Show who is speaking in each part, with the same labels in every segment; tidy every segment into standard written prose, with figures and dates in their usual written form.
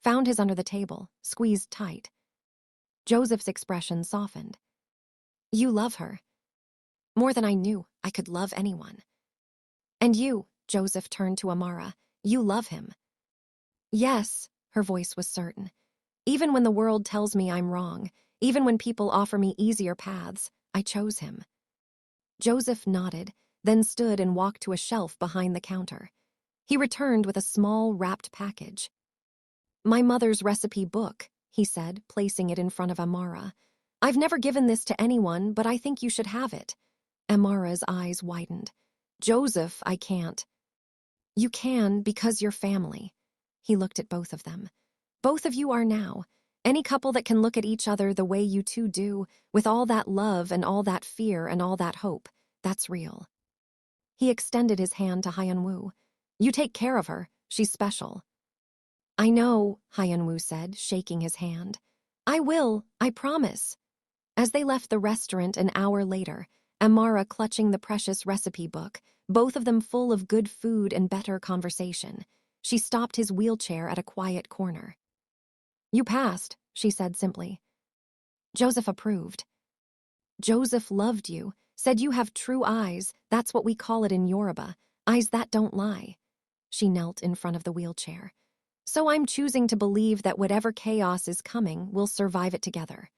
Speaker 1: found his under the table, squeezed tight. Joseph's expression softened. You love her. More than I knew I could love anyone. And you, Joseph turned to Amara, you love him. Yes, her voice was certain. Even when the world tells me I'm wrong, even when people offer me easier paths, I chose him. Joseph nodded, then stood and walked to a shelf behind the counter. He returned with a small, wrapped package. My mother's recipe book, he said, placing it in front of Amara. I've never given this to anyone, but I think you should have it. Amara's eyes widened. Joseph, I can't. You can because you're family. He looked at both of them. Both of you are now. Any couple that can look at each other the way you two do, with all that love and all that fear and all that hope, that's real. He extended his hand to Hyun-woo. You take care of her. She's special. I know, Hyun-woo said, shaking his hand. I will, I promise. As they left the restaurant an hour later, Amara clutching the precious recipe book, both of them full of good food and better conversation, she stopped his wheelchair at a quiet corner. You passed, she said simply. Joseph approved. Joseph loved you, said you have true eyes, that's what we call it in Yoruba, eyes that don't lie. She knelt in front of the wheelchair. So I'm choosing to believe that whatever chaos is coming, we'll survive it together.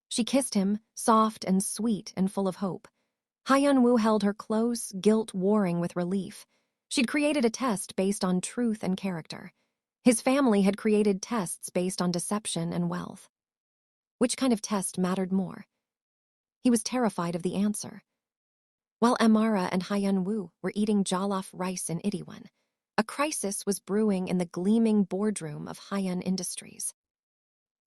Speaker 1: She kissed him, soft and sweet and full of hope. Hyun-woo held her close, guilt warring with relief. She'd created a test based on truth and character. His family had created tests based on deception and wealth. Which kind of test mattered more? He was terrified of the answer. While Amara and Hyun-woo were eating jollof rice in Itaewon, a crisis was brewing in the gleaming boardroom of Hyun Industries.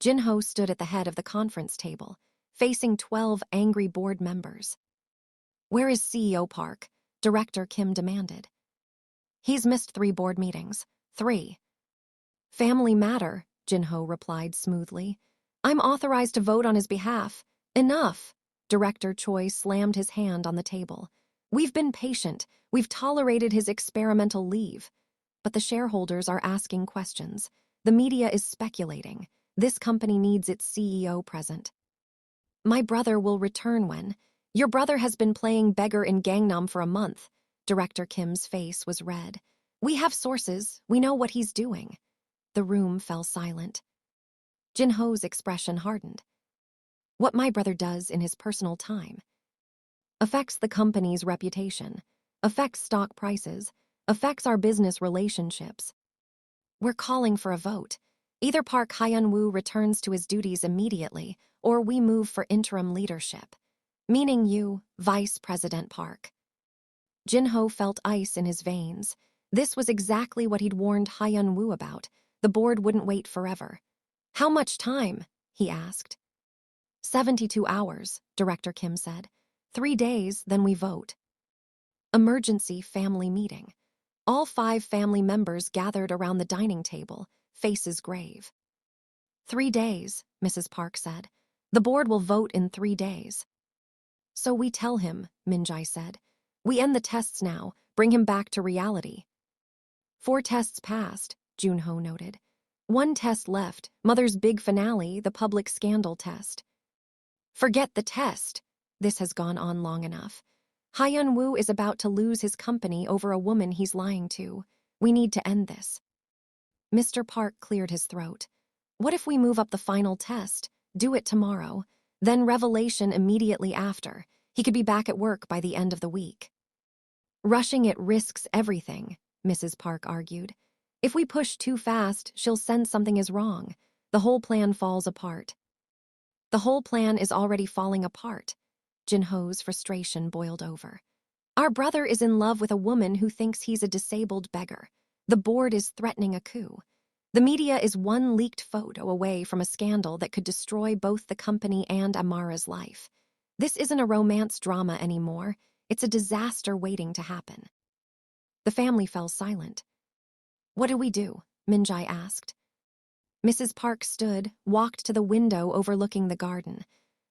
Speaker 1: Jin-ho stood at the head of the conference table, facing 12 angry board members. Where is CEO Park? Director Kim demanded. He's missed 3 board meetings. 3. Family matter, Jin-ho replied smoothly. I'm authorized to vote on his behalf. Enough! Director Choi slammed his hand on the table. We've been patient. We've tolerated his experimental leave. But the shareholders are asking questions. The media is speculating. This company needs its CEO present. My brother will return when? Your brother has been playing beggar in Gangnam for a month. Director Kim's face was red. We have sources. We know what he's doing. The room fell silent. Jin-ho's expression hardened. What my brother does in his personal time affects the company's reputation, affects stock prices, affects our business relationships. We're calling for a vote. Either Park Hyun-woo returns to his duties immediately, or we move for interim leadership. Meaning you, Vice President Park. Jin-ho felt ice in his veins. This was exactly what he'd warned Hyun-woo about. The board wouldn't wait forever. How much time? He asked. 72 hours, Director Kim said. 3 days, then we vote. Emergency family meeting. All 5 family members gathered around the dining table, faces grave. 3 days, Mrs. Park said. The board will vote in 3 days. So we tell him, Min-jae said. We end the tests now, bring him back to reality. 4 tests passed, Jun-ho noted. 1 test left, Mother's big finale, the public scandal test. Forget the test. This has gone on long enough. Hyun-woo is about to lose his company over a woman he's lying to. We need to end this. Mr. Park cleared his throat. What if we move up the final test, do it tomorrow, then revelation immediately after? He could be back at work by the end of the week. Rushing it risks everything, Mrs. Park argued. If we push too fast, she'll sense something is wrong. The whole plan falls apart. The whole plan is already falling apart. Jin-ho's frustration boiled over. Our brother is in love with a woman who thinks he's a disabled beggar. The board is threatening a coup. The media is 1 leaked photo away from a scandal that could destroy both the company and Amara's life. This isn't a romance drama anymore. It's a disaster waiting to happen. The family fell silent. What do we do? Min-jae asked. Mrs. Park stood, walked to the window overlooking the garden.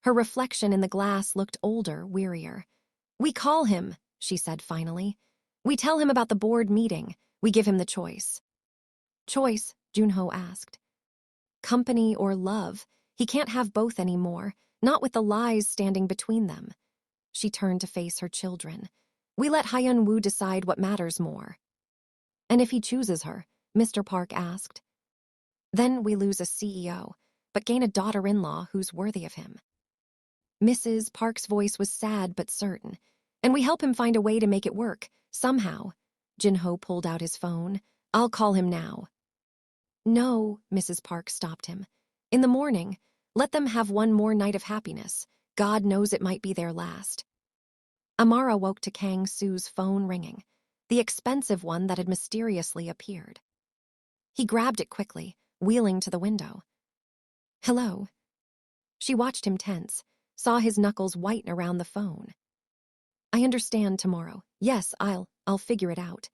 Speaker 1: Her reflection in the glass looked older, wearier. We call him, she said finally. We tell him about the board meeting. We give him the choice. Choice? Jun-ho asked. company or love. He can't have both anymore, not with the lies standing between them. She turned to face her children. We let Hyun-woo decide what matters more. And if he chooses her, Mr. Park asked. Then we lose a CEO, but gain a daughter-in-law who's worthy of him. Mrs. Park's voice was sad but certain. And we help him find a way to make it work, somehow. Jin-ho pulled out his phone. I'll call him now. No, Mrs. Park stopped him. In the morning, let them have one more night of happiness. God knows it might be their last. Amara woke to Kang Soo's phone ringing, the expensive one that had mysteriously appeared. He grabbed it quickly, wheeling to the window. Hello. She watched him tense, saw his knuckles whiten around the phone. I understand tomorrow. Yes, I'll figure it out.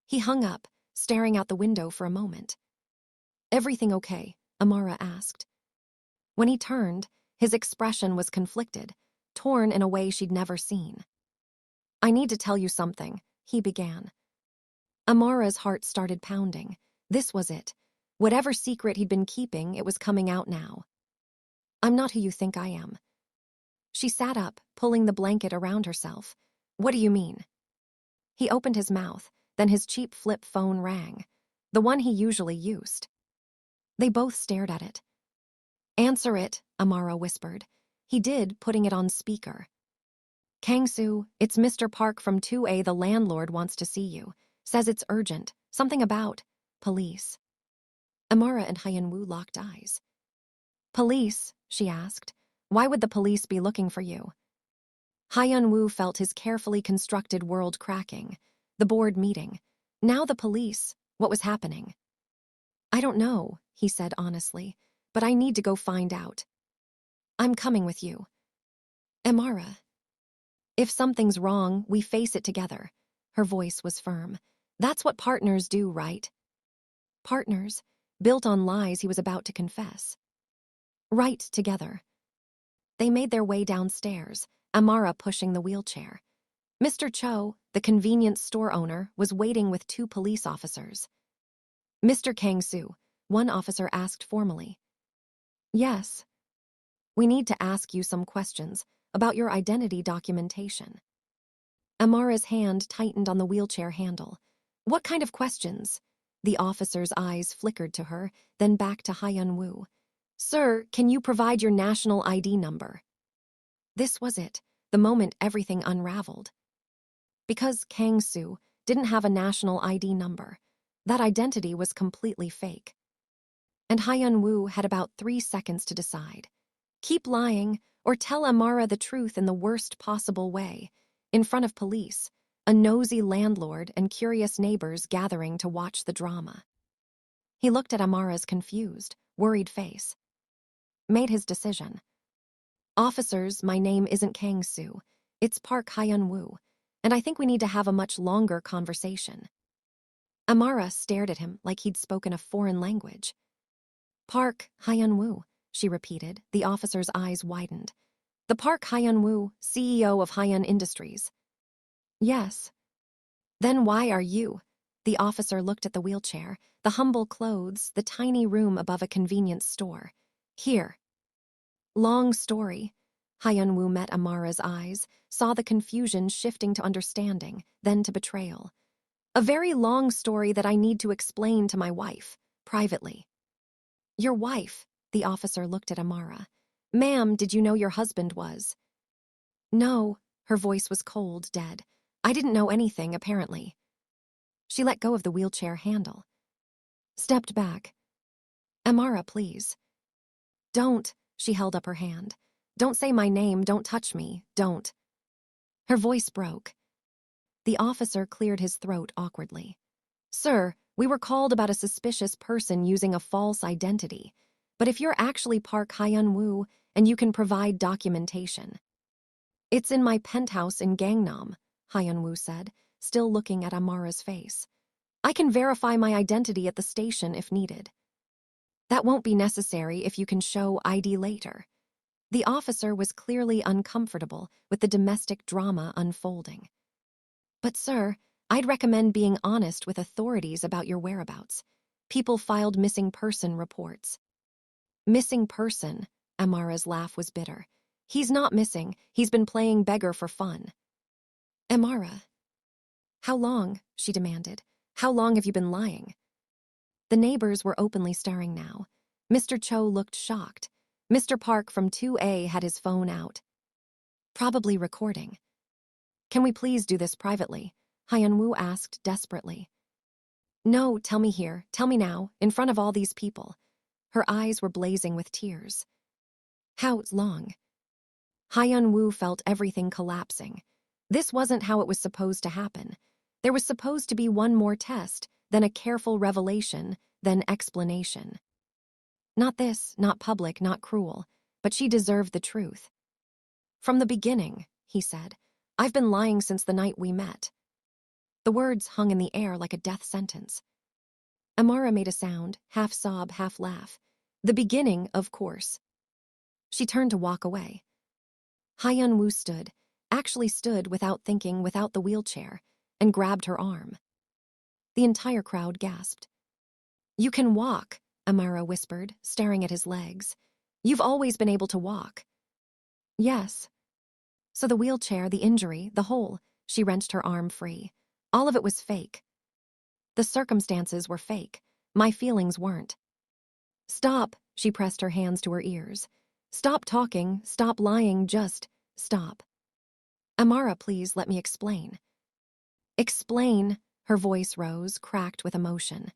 Speaker 1: He hung up, staring out the window for a moment. Everything okay? Amara asked. When he turned, his expression was conflicted, torn in a way she'd never seen. I need to tell you something, he began. Amara's heart started pounding. This was it. Whatever secret he'd been keeping, it was coming out now. I'm not who you think I am. She sat up, pulling the blanket around herself. What do you mean? He opened his mouth, then his cheap flip phone rang, the one he usually used. They both stared at it. Answer it, Amara whispered. He did, putting it on speaker. Kang Soo, it's Mr. Park from 2A. The landlord wants to see you. Says it's urgent. Something about police. Amara and Hyun-woo locked eyes. Police, she asked. Why would the police be looking for you? Hyun-woo felt his carefully constructed world cracking. The board meeting. Now the police. What was happening? I don't know, he said honestly, but I need to go find out. I'm coming with you. Amara. If something's wrong, we face it together. Her voice was firm. That's what partners do, right? Partners, built on lies he was about to confess. Right together. They made their way downstairs, Amara pushing the wheelchair. Mr. Cho, the convenience store owner, was waiting with 2 police officers. Mr. Kang Soo, one officer asked formally. Yes. We need to ask you some questions about your identity documentation. Amara's hand tightened on the wheelchair handle. What kind of questions? The officer's eyes flickered to her, then back to Hyun-woo. Sir, can you provide your national ID number? This was it, the moment everything unraveled. Because Kang Soo didn't have a national ID number, that identity was completely fake. And Hyun-woo had about 3 seconds to decide. Keep lying or tell Amara the truth in the worst possible way, in front of police, a nosy landlord and curious neighbors gathering to watch the drama. He looked at Amara's confused, worried face. Made his decision. Officers, my name isn't Kang Soo. It's Park Hyun-woo, and I think we need to have a much longer conversation. Amara stared at him like he'd spoken a foreign language. Park Hyun-woo, she repeated, the officer's eyes widened. The Park Hyun-woo, CEO of Hyun Industries. Yes. Then why are you? The officer looked at the wheelchair, the humble clothes, the tiny room above a convenience store. Here. Long story. Hyun-woo met Amara's eyes, saw the confusion shifting to understanding, then to betrayal. A very long story that I need to explain to my wife, privately. Your wife, the officer looked at Amara. Ma'am, did you know your husband was? No, her voice was cold, dead. I didn't know anything, apparently. She let go of the wheelchair handle. Stepped back. Amara, please. Don't, she held up her hand. Don't say my name, don't touch me, don't. Her voice broke. The officer cleared his throat awkwardly. Sir, we were called about a suspicious person using a false identity. But if you're actually Park Hyun-woo and you can provide documentation. It's in my penthouse in Gangnam, Hyun-woo said, still looking at Amara's face. I can verify my identity at the station if needed. That won't be necessary if you can show ID later. The officer was clearly uncomfortable with the domestic drama unfolding. But sir, I'd recommend being honest with authorities about your whereabouts. People filed missing person reports. Missing person. Amara's laugh was bitter. He's not missing. He's been playing beggar for fun. Amara. How long? She demanded. How long have you been lying? The neighbors were openly staring now. Mr. Cho looked shocked. Mr. Park from 2A had his phone out. Probably recording. Can we please do this privately? Hyun-woo asked desperately. No, tell me here. Tell me now, in front of all these people. Her eyes were blazing with tears. How long? Hyun-woo felt everything collapsing. This wasn't how it was supposed to happen. There was supposed to be one more test, then a careful revelation, then explanation. Not this, not public, not cruel, but she deserved the truth. From the beginning, he said, I've been lying since the night we met. The words hung in the air like a death sentence. Amara made a sound, half sob, half laugh. The beginning, of course. She turned to walk away. Hyun-woo stood, actually stood without thinking, without the wheelchair, and grabbed her arm. The entire crowd gasped. You can walk, Amara whispered, staring at his legs. You've always been able to walk. Yes. So the wheelchair, the injury, the hole, she wrenched her arm free. All of it was fake. The circumstances were fake. My feelings weren't. Stop, she pressed her hands to her ears. Stop talking, stop lying, just stop. Amara, please let me explain. Explain, her voice rose, cracked with emotion.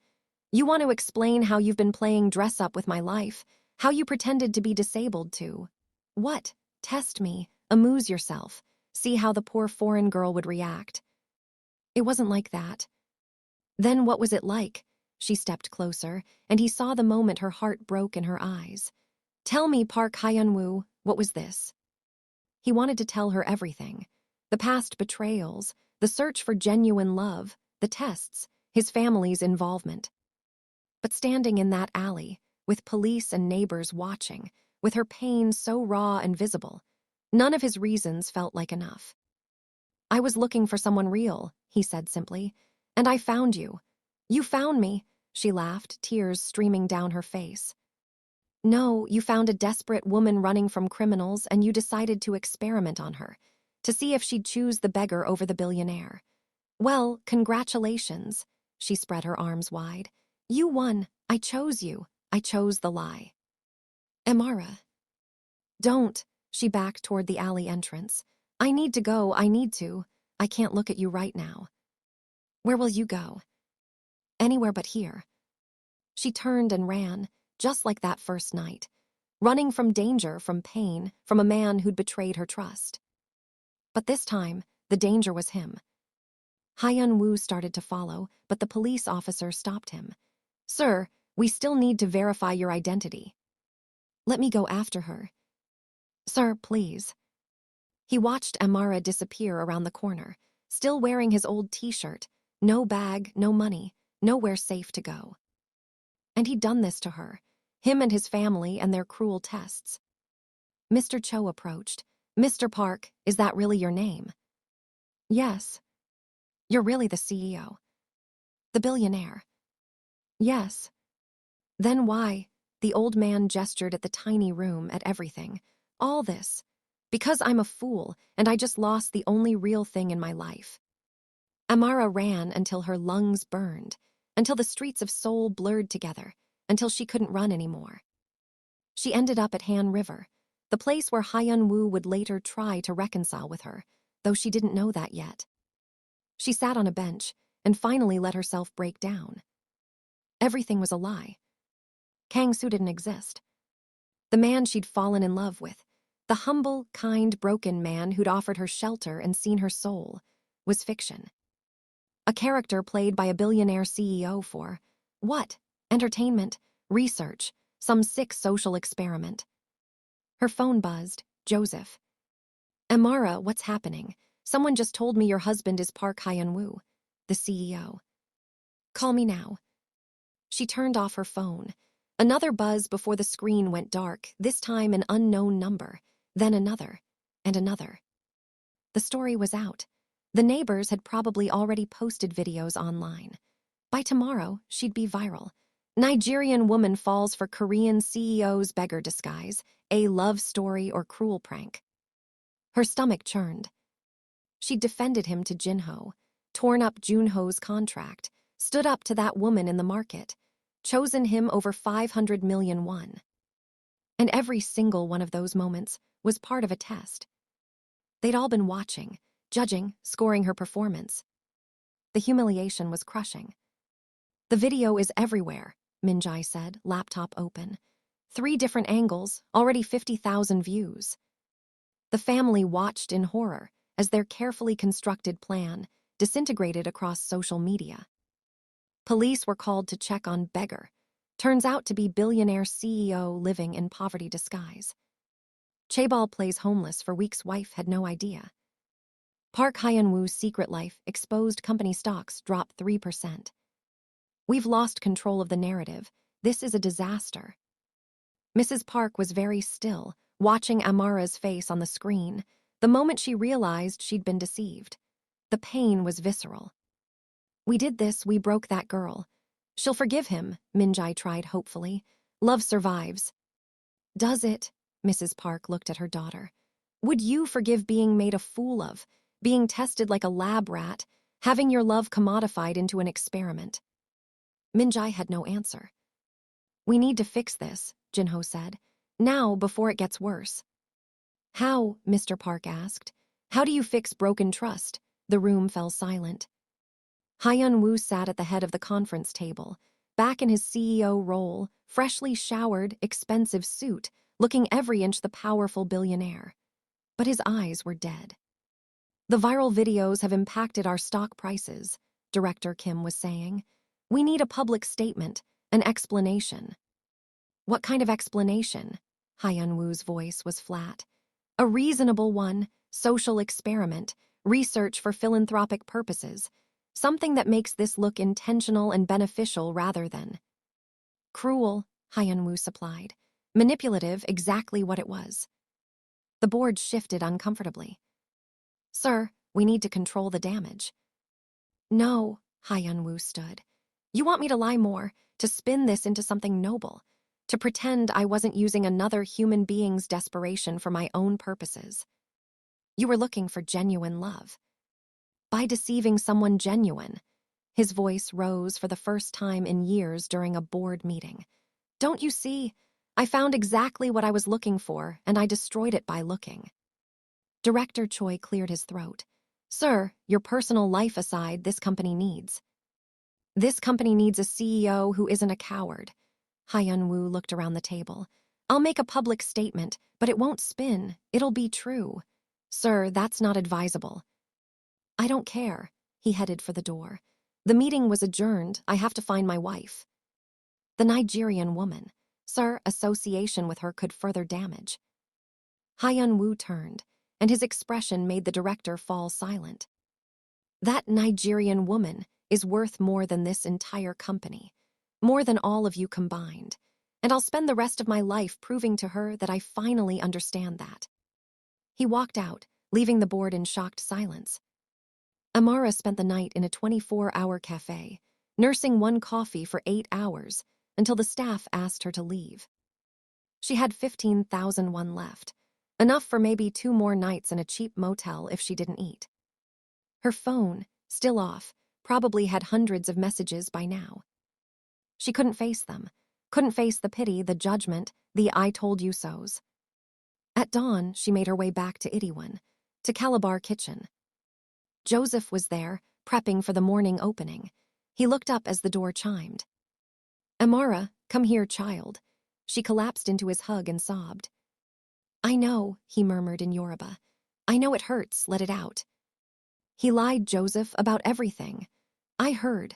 Speaker 1: You want to explain how you've been playing dress up with my life, how you pretended to be disabled to. What? Test me, amuse yourself, see how the poor foreign girl would react. It wasn't like that. Then what was it like? She stepped closer, and he saw the moment her heart broke in her eyes. Tell me, Park Hyun-woo, what was this? He wanted to tell her everything. The past betrayals, the search for genuine love, the tests, his family's involvement. But standing in that alley, with police and neighbors watching, with her pain so raw and visible, none of his reasons felt like enough. I was looking for someone real, he said simply, and I found you. You found me, she laughed, tears streaming down her face. No, you found a desperate woman running from criminals and you decided to experiment on her, to see if she'd choose the beggar over the billionaire. Well, congratulations, she spread her arms wide. You won. I chose you. I chose the lie. Amara. Don't, she backed toward the alley entrance. I need to go, I need to. I can't look at you right now. Where will you go? Anywhere but here. She turned and ran, just like that first night, running from danger, from pain, from a man who'd betrayed her trust. But this time, the danger was him. Hyun-woo started to follow, but the police officer stopped him. Sir, we still need to verify your identity. Let me go after her. Sir, please. He watched Amara disappear around the corner, still wearing his old t-shirt, no bag, no money, nowhere safe to go. And he'd done this to her, him and his family and their cruel tests. Mr. Cho approached. Mr. Park, is that really your name? Yes. You're really the CEO. The billionaire. Yes. Then why? The old man gestured at the tiny room, at everything. All this. Because I'm a fool, and I just lost the only real thing in my life. Amara ran until her lungs burned, until the streets of Seoul blurred together, until she couldn't run anymore. She ended up at Han River, the place where Hyun-woo would later try to reconcile with her, though she didn't know that yet. She sat on a bench and finally let herself break down. Everything was a lie. Kang Soo didn't exist. The man she'd fallen in love with, the humble, kind, broken man who'd offered her shelter and seen her soul, was fiction. A character played by a billionaire CEO for, what? Entertainment, research, some sick social experiment. Her phone buzzed. Joseph. Amara, what's happening? Someone just told me your husband is Park Hyun-woo, the CEO. Call me now. She turned off her phone. Another buzz before the screen went dark, this time an unknown number, then another, and another. The story was out. The neighbors had probably already posted videos online. By tomorrow, she'd be viral. Nigerian woman falls for Korean CEO's beggar disguise, a love story or cruel prank. Her stomach churned. She defended him to Jinho, torn up Junho's contract, stood up to that woman in the market, chosen him over 500 million won. And every single one of those moments was part of a test. They'd all been watching, judging, scoring her performance. The humiliation was crushing. The video is everywhere, Minjai said, laptop open. 3 different angles, already 50,000 views. The family watched in horror as their carefully constructed plan disintegrated across social media. Police were called to check on beggar. Turns out to be billionaire CEO living in poverty disguise. Chaebol plays homeless for weeks. Wife had no idea. Park Hyun-woo's secret life exposed. Company stocks dropped 3%. We've lost control of the narrative. This is a disaster. Mrs. Park was very still, watching Amara's face on the screen, the moment she realized she'd been deceived. The pain was visceral. We did this, we broke that girl. She'll forgive him, Minjai tried hopefully. Love survives. Does it? Mrs. Park looked at her daughter. Would you forgive being made a fool of, being tested like a lab rat, having your love commodified into an experiment? Minjai had no answer. We need to fix this, Jinho said. Now, before it gets worse. How? Mr. Park asked. How do you fix broken trust? The room fell silent. Hyun-woo sat at the head of the conference table, back in his CEO role, freshly showered, expensive suit, looking every inch the powerful billionaire. But his eyes were dead. The viral videos have impacted our stock prices, Director Kim was saying. We need a public statement, an explanation. What kind of explanation? Hyun-woo's voice was flat. A reasonable one, social experiment, research for philanthropic purposes, something that makes this look intentional and beneficial rather than cruel, Hyun-woo supplied. Manipulative, exactly what it was. The board shifted uncomfortably. Sir, we need to control the damage. No, Hyun-woo stood. You want me to lie more, to spin this into something noble, to pretend I wasn't using another human being's desperation for my own purposes. You were looking for genuine love. By deceiving someone genuine. His voice rose for the first time in years during a board meeting. Don't you see? I found exactly what I was looking for, and I destroyed it by looking. Director Choi cleared his throat. Sir, your personal life aside, this company needs a CEO who isn't a coward. Hyun-woo looked around the table. I'll make a public statement, but it won't spin. It'll be true. Sir, that's not advisable. I don't care. He headed for the door. The meeting was adjourned. I have to find my wife. The Nigerian woman. Sir, association with her could further damage. Hyun-woo turned, and his expression made the director fall silent. That Nigerian woman is worth more than this entire company, more than all of you combined, and I'll spend the rest of my life proving to her that I finally understand that. He walked out, leaving the board in shocked silence. Amara spent the night in a 24-hour cafe, nursing one coffee for 8 hours until the staff asked her to leave. She had 15,001 left, enough for maybe 2 more nights in a cheap motel if she didn't eat. Her phone, still off, probably had hundreds of messages by now. She couldn't face them, couldn't face the pity, the judgment, the I told you so's. At dawn, she made her way back to Itaewon, to Calabar Kitchen. Joseph was there, prepping for the morning opening. He looked up as the door chimed. Amara, come here, child. She collapsed into his hug and sobbed. I know, he murmured in Yoruba. I know it hurts, let it out. He lied, Joseph, about everything. I heard.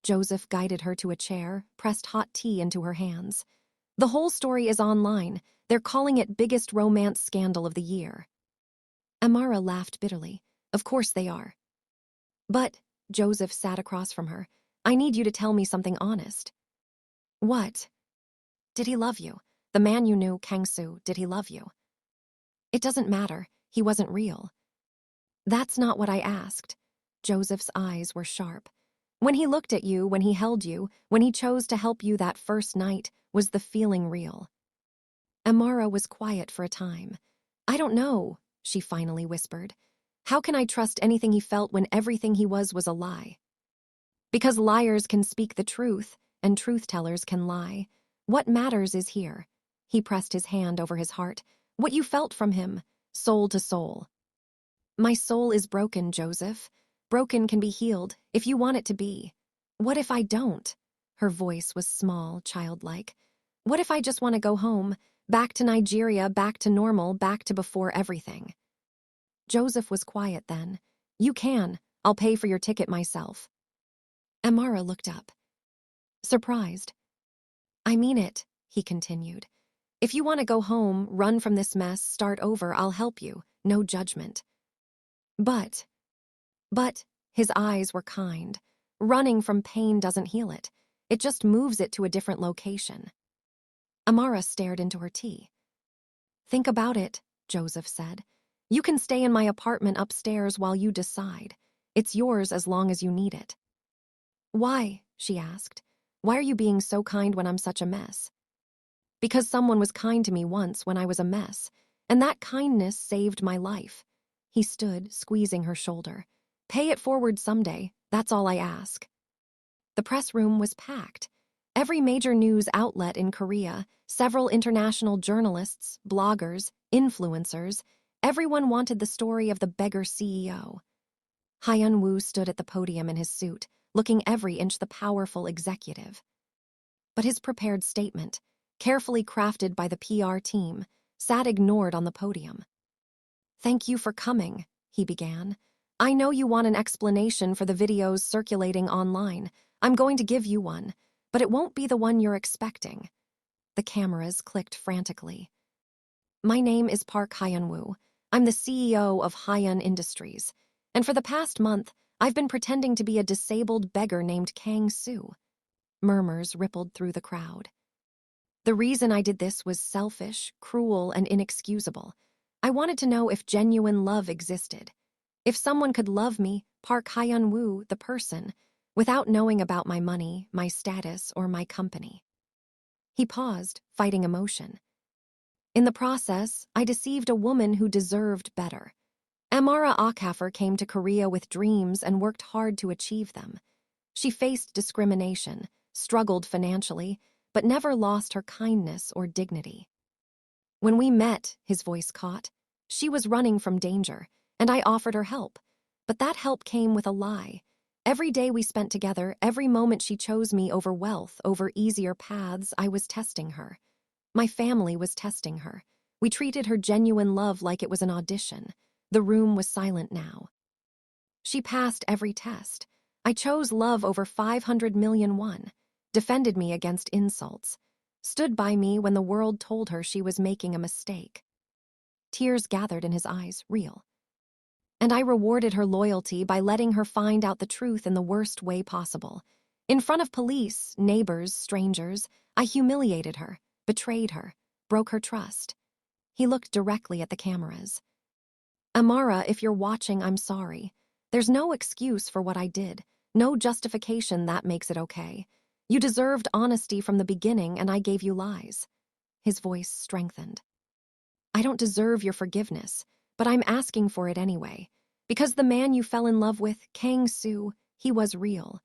Speaker 1: Joseph guided her to a chair, pressed hot tea into her hands. The whole story is online. They're calling it biggest romance scandal of the year. Amara laughed bitterly. Of course they are. But, Joseph sat across from her, I need you to tell me something honest. What? Did he love you? The man you knew, Kang Soo, did he love you? It doesn't matter. He wasn't real. That's not what I asked. Joseph's eyes were sharp. When he looked at you, when he held you, when he chose to help you that first night, was the feeling real? Amara was quiet for a time. I don't know, she finally whispered. How can I trust anything he felt when everything he was a lie? Because liars can speak the truth, and truth-tellers can lie. What matters is here. He pressed his hand over his heart. What you felt from him, soul to soul. My soul is broken, Joseph. Broken can be healed, if you want it to be. What if I don't? Her voice was small, childlike. What if I just want to go home, back to Nigeria, back to normal, back to before everything? Joseph was quiet then. You can. I'll pay for your ticket myself. Amara looked up, surprised. I mean it, he continued. If you want to go home, run from this mess, start over, I'll help you. No judgment. But, his eyes were kind. Running from pain doesn't heal it. It just moves it to a different location. Amara stared into her tea. Think about it, Joseph said. You can stay in my apartment upstairs while you decide. It's yours as long as you need it. Why? She asked. Why are you being so kind when I'm such a mess? Because someone was kind to me once when I was a mess, and that kindness saved my life. He stood, squeezing her shoulder. Pay it forward someday, that's all I ask. The press room was packed. Every major news outlet in Korea, several international journalists, bloggers, influencers, everyone wanted the story of the beggar CEO. Hyun-woo stood at the podium in his suit, looking every inch the powerful executive. But his prepared statement, carefully crafted by the PR team, sat ignored on the podium. Thank you for coming, he began. I know you want an explanation for the videos circulating online. I'm going to give you one, but it won't be the one you're expecting. The cameras clicked frantically. My name is Park Hyun-woo. I'm the CEO of Hyun Industries, and for the past month, I've been pretending to be a disabled beggar named Kang Soo. Murmurs rippled through the crowd. The reason I did this was selfish, cruel, and inexcusable. I wanted to know if genuine love existed. If someone could love me, Park Hyun-woo, the person, without knowing about my money, my status, or my company. He paused, fighting emotion. In the process, I deceived a woman who deserved better. Amara Okafor came to Korea with dreams and worked hard to achieve them. She faced discrimination, struggled financially, but never lost her kindness or dignity. When we met, his voice caught, she was running from danger, and I offered her help. But that help came with a lie. Every day we spent together, every moment she chose me over wealth, over easier paths, I was testing her. My family was testing her. We treated her genuine love like it was an audition. The room was silent now. She passed every test. I chose love over 500 million won, defended me against insults, stood by me when the world told her she was making a mistake. Tears gathered in his eyes, real. And I rewarded her loyalty by letting her find out the truth in the worst way possible. In front of police, neighbors, strangers, I humiliated her, betrayed her, broke her trust. He looked directly at the cameras. Amara, if you're watching, I'm sorry. There's no excuse for what I did, no justification that makes it okay. You deserved honesty from the beginning, and I gave you lies. His voice strengthened. I don't deserve your forgiveness, but I'm asking for it anyway. Because the man you fell in love with, Kang Soo, he was real.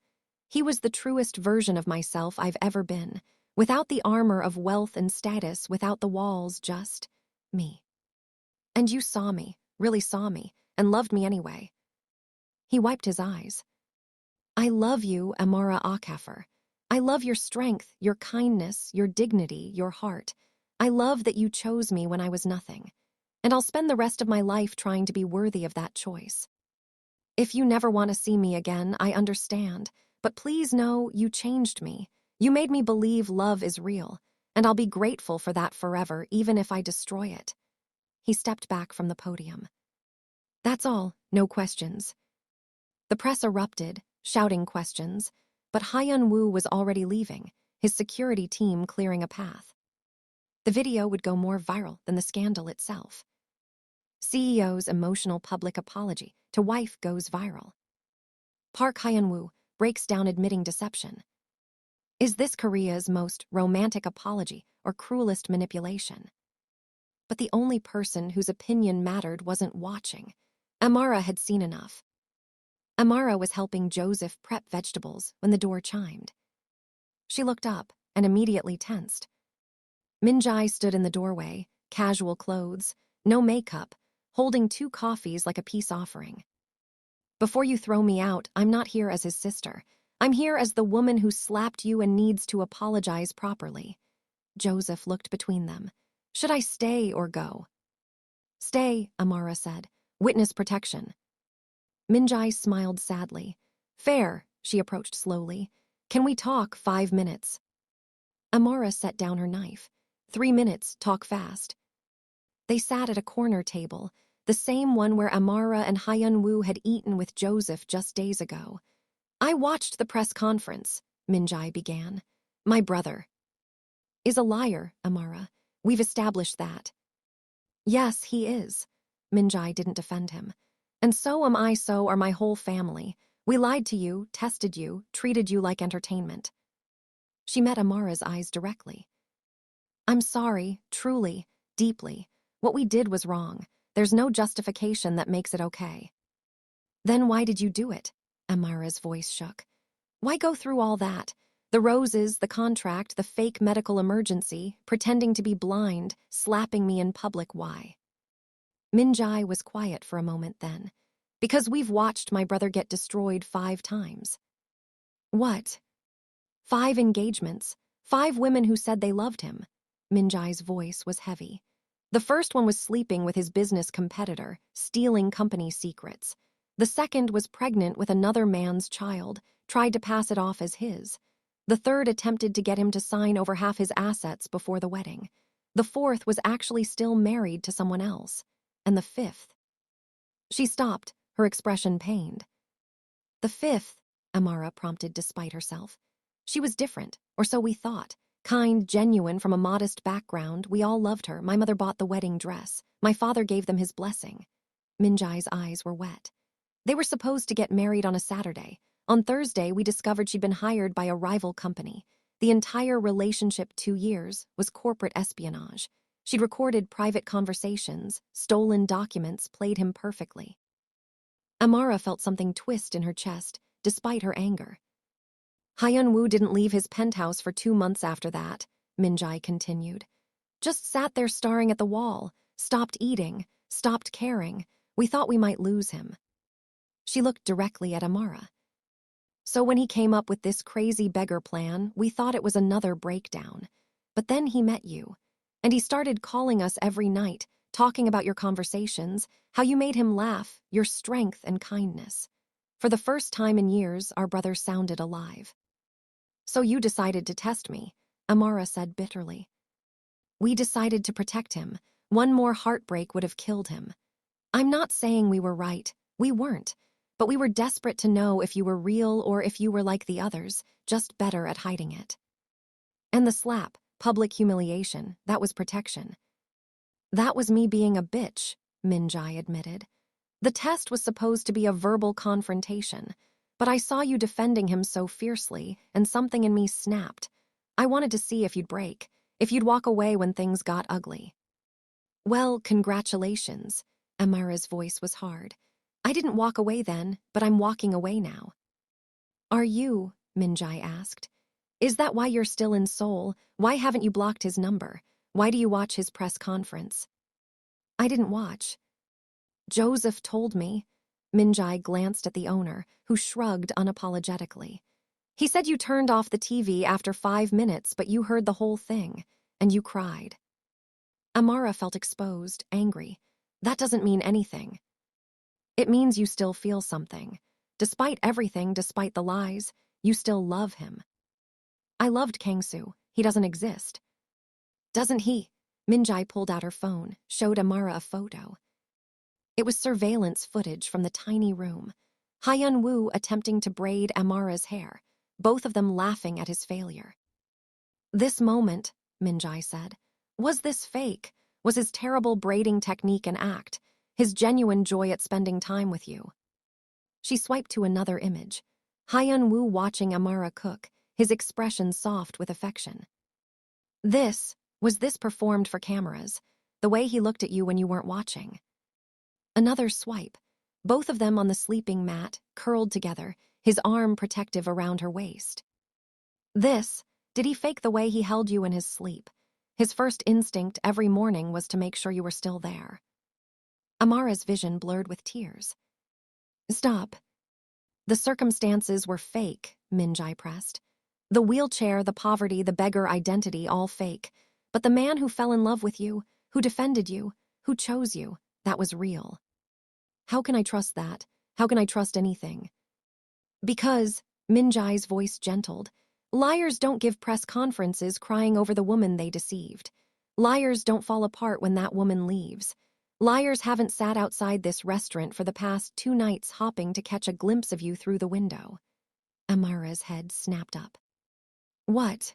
Speaker 1: He was the truest version of myself I've ever been, without the armor of wealth and status, without the walls, just me. And you saw me, really saw me, and loved me anyway. He wiped his eyes. I love you, Amara Okafor. I love your strength, your kindness, your dignity, your heart. I love that you chose me when I was nothing. And I'll spend the rest of my life trying to be worthy of that choice. If you never want to see me again, I understand. But please know you changed me. You made me believe love is real. And I'll be grateful for that forever, even if I destroy it. He stepped back from the podium. That's all, no questions. The press erupted, shouting questions, but Hyun-woo was already leaving, his security team clearing a path. The video would go more viral than the scandal itself. CEO's emotional public apology to wife goes viral. Park Hyun-woo, breaks down admitting deception. Is this Korea's most romantic apology or cruelest manipulation? But the only person whose opinion mattered wasn't watching. Amara had seen enough. Amara was helping Joseph prep vegetables when the door chimed. She looked up and immediately tensed. Min-jae stood in the doorway, casual clothes, no makeup, holding 2 coffees like a peace offering. Before you throw me out, I'm not here as his sister. I'm here as the woman who slapped you and needs to apologize properly. Joseph looked between them. Should I stay or go? Stay, Amara said. Witness protection. Min-jae smiled sadly. Fair, she approached slowly. Can we talk 5 minutes? Amara set down her knife. 3 minutes, talk fast. They sat at a corner table, the same one where Amara and Hyun-woo had eaten with Joseph just days ago. I watched the press conference, Min-jae began. My brother is a liar, Amara. We've established that. Yes, he is. Min-jae didn't defend him. And so am I, so are my whole family. We lied to you, tested you, treated you like entertainment. She met Amara's eyes directly. I'm sorry, truly, deeply. What we did was wrong. There's no justification that makes it okay. Then why did you do it? Amara's voice shook. Why go through all that? The roses, the contract, the fake medical emergency, pretending to be blind, slapping me in public, why? Min-jae was quiet for a moment then. Because we've watched my brother get destroyed 5 times. What? 5 engagements, 5 women who said they loved him. Min-jae's voice was heavy. The first one was sleeping with his business competitor, stealing company secrets. The second was pregnant with another man's child, tried to pass it off as his. The third attempted to get him to sign over half his assets before the wedding. The fourth was actually still married to someone else. And the fifth... She stopped, her expression pained. The fifth, Amara prompted despite herself. She was different, or so we thought. Kind, genuine, from a modest background, we all loved her. My mother bought the wedding dress. My father gave them his blessing. Min-jae's eyes were wet. They were supposed to get married on a Saturday. On Thursday, we discovered she'd been hired by a rival company. The entire relationship, 2 years, was corporate espionage. She'd recorded private conversations, stolen documents, played him perfectly. Amara felt something twist in her chest, despite her anger. Hyun-woo didn't leave his penthouse for 2 months after that, Min-jae continued. Just sat there staring at the wall, stopped eating, stopped caring. We thought we might lose him. She looked directly at Amara. So when he came up with this crazy beggar plan, we thought it was another breakdown. But then he met you. And he started calling us every night, talking about your conversations, how you made him laugh, your strength and kindness. For the first time in years, our brother sounded alive. So you decided to test me, Amara said bitterly. We decided to protect him. One more heartbreak would have killed him. I'm not saying we were right. We weren't. But we were desperate to know if you were real or if you were like the others, just better at hiding it. And the slap, public humiliation, that was protection. That was me being a bitch, Min-jae admitted. The test was supposed to be a verbal confrontation, but I saw you defending him so fiercely, and something in me snapped. I wanted to see if you'd break, if you'd walk away when things got ugly. Well, congratulations. Amara's voice was hard. I didn't walk away then, but I'm walking away now. Are you? Min-jae asked. Is that why you're still in Seoul? Why haven't you blocked his number? Why do you watch his press conference? I didn't watch. Joseph told me. Min-jae glanced at the owner, who shrugged unapologetically. He said you turned off the TV after 5 minutes, but you heard the whole thing, and you cried. Amara felt exposed, angry. That doesn't mean anything. It means you still feel something. Despite everything, despite the lies, you still love him. I loved Kang Soo. He doesn't exist. Doesn't he? Min-jae pulled out her phone, showed Amara a photo. It was surveillance footage from the tiny room. Hyun-woo attempting to braid Amara's hair, both of them laughing at his failure. This moment, Min-jae said, was this fake? Was his terrible braiding technique an act? His genuine joy at spending time with you? She swiped to another image. Hyun-woo watching Amara cook, his expression soft with affection. Was this performed for cameras? The way he looked at you when you weren't watching. Another swipe. Both of them on the sleeping mat, curled together, his arm protective around her waist. Did he fake the way he held you in his sleep? His first instinct every morning was to make sure you were still there. Amara's vision blurred with tears. Stop. The circumstances were fake, Min-jae pressed. The wheelchair, the poverty, the beggar identity, all fake. But the man who fell in love with you, who defended you, who chose you, that was real. How can I trust that? How can I trust anything? Because, Min-jae's voice gentled, liars don't give press conferences crying over the woman they deceived. Liars don't fall apart when that woman leaves. Liars haven't sat outside this restaurant for the past 2 nights hopping to catch a glimpse of you through the window. Amara's head snapped up. What?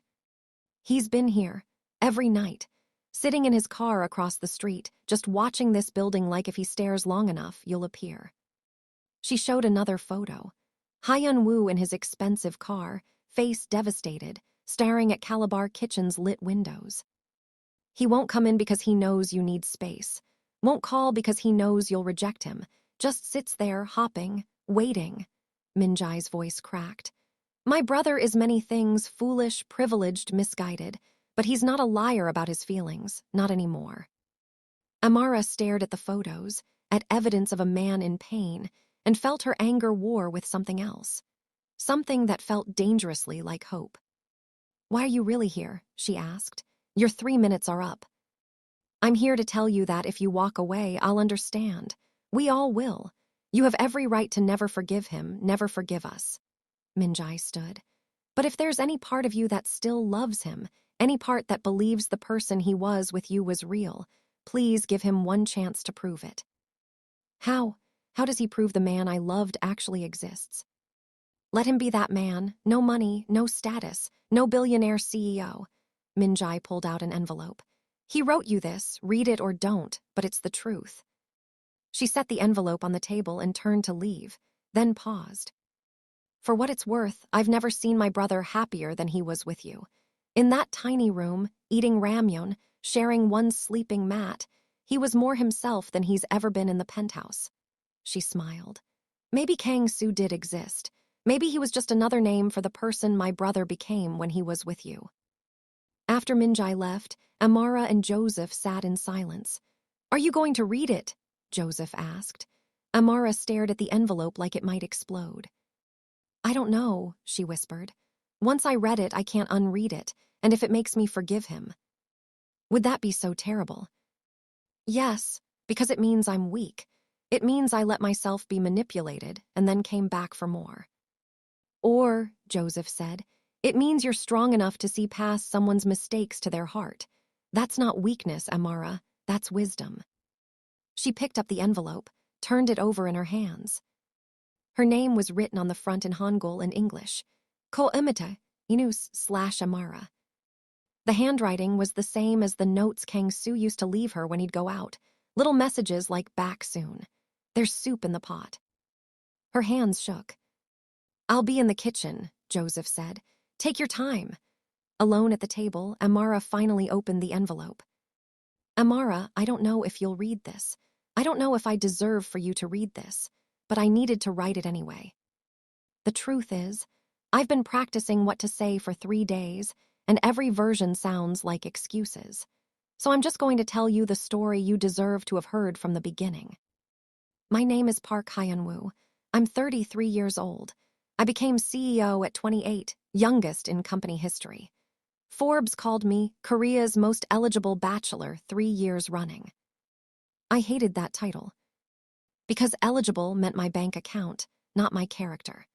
Speaker 1: He's been here, every night, sitting in his car across the street, just watching this building like if he stares long enough, you'll appear. She showed another photo. Hyun-woo in his expensive car, face devastated, staring at Calabar Kitchen's lit windows. He won't come in because he knows you need space. Won't call because he knows you'll reject him. Just sits there, hopping, waiting. Min-jae's voice cracked. My brother is many things, foolish, privileged, misguided, but he's not a liar about his feelings, not anymore. Amara stared at the photos, at evidence of a man in pain, and felt her anger war with something else. Something that felt dangerously like hope. Why are you really here? She asked. Your 3 minutes are up. I'm here to tell you that if you walk away, I'll understand. We all will. You have every right to never forgive him, never forgive us. Min-jae stood. But if there's any part of you that still loves him, any part that believes the person he was with you was real, please give him one chance to prove it. How? How does he prove the man I loved actually exists? Let him be that man, no money, no status, no billionaire CEO. Min-jae pulled out an envelope. He wrote you this, read it or don't, but it's the truth. She set the envelope on the table and turned to leave, then paused. For what it's worth, I've never seen my brother happier than he was with you. In that tiny room, eating ramyeon, sharing one sleeping mat, he was more himself than he's ever been in the penthouse. She smiled. Maybe Kang Soo did exist. Maybe he was just another name for the person my brother became when he was with you. After Min-jae left, Amara and Joseph sat in silence. Are you going to read it? Joseph asked. Amara stared at the envelope like it might explode. I don't know, she whispered. Once I read it, I can't unread it, and if it makes me forgive him. Would that be so terrible? Yes, because it means I'm weak. It means I let myself be manipulated and then came back for more. Or, Joseph said, it means you're strong enough to see past someone's mistakes to their heart. That's not weakness, Amara. That's wisdom. She picked up the envelope, turned it over in her hands. Her name was written on the front in Hangul and English. Ko imita, Inus/Amara. The handwriting was the same as the notes Kang Soo used to leave her when he'd go out. Little messages like back soon. There's soup in the pot. Her hands shook. I'll be in the kitchen, Joseph said. Take your time. Alone at the table, Amara finally opened the envelope. Amara, I don't know if you'll read this. I don't know if I deserve for you to read this, but I needed to write it anyway. The truth is, I've been practicing what to say for 3 days, and every version sounds like excuses. So I'm just going to tell you the story you deserve to have heard from the beginning. My name is Park Hyun-woo. I'm 33 years old. I became CEO at 28, youngest in company history. Forbes called me Korea's most eligible bachelor 3 years running. I hated that title. Because eligible meant my bank account, not my character.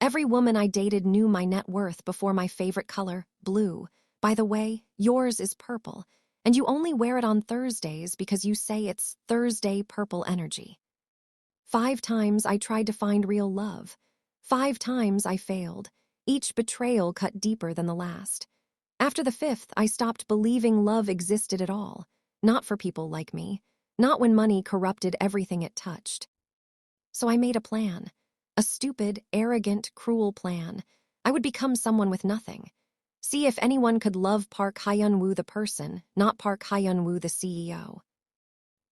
Speaker 1: Every woman I dated knew my net worth before my favorite color, blue. By the way, yours is purple, and you only wear it on Thursdays because you say it's Thursday purple energy. 5 times I tried to find real love. 5 times I failed. Each betrayal cut deeper than the last. After the 5th, I stopped believing love existed at all. Not for people like me. Not when money corrupted everything it touched. So I made a plan. A stupid, arrogant, cruel plan. I would become someone with nothing. See if anyone could love Park Hyun-woo the person, not Park Hyun-woo the CEO.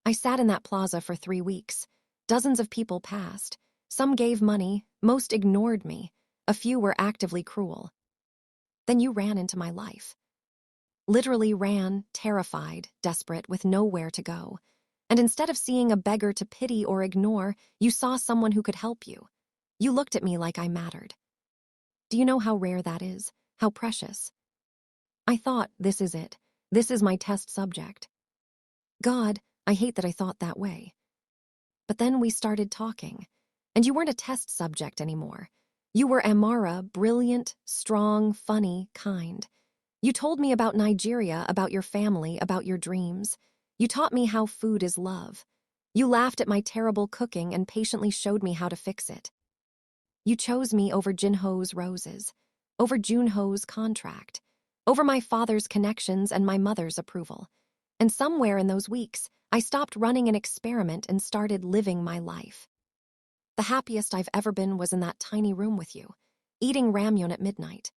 Speaker 1: I sat in that plaza for 3 weeks. Dozens of people passed. Some gave money, most ignored me. A few were actively cruel. Then you ran into my life. Literally ran, terrified, desperate, with nowhere to go. And instead of seeing a beggar to pity or ignore, you saw someone who could help you. You looked at me like I mattered. Do you know how rare that is? How precious? I thought, this is it. This is my test subject. God, I hate that I thought that way. But then we started talking, and you weren't a test subject anymore. You were Amara, brilliant, strong, funny, kind. You told me about Nigeria, about your family, about your dreams. You taught me how food is love. You laughed at my terrible cooking and patiently showed me how to fix it. You chose me over Jinho's roses, over Junho's contract, over my father's connections and my mother's approval. And somewhere in those weeks, I stopped running an experiment and started living my life. The happiest I've ever been was in that tiny room with you, eating ramyun at midnight,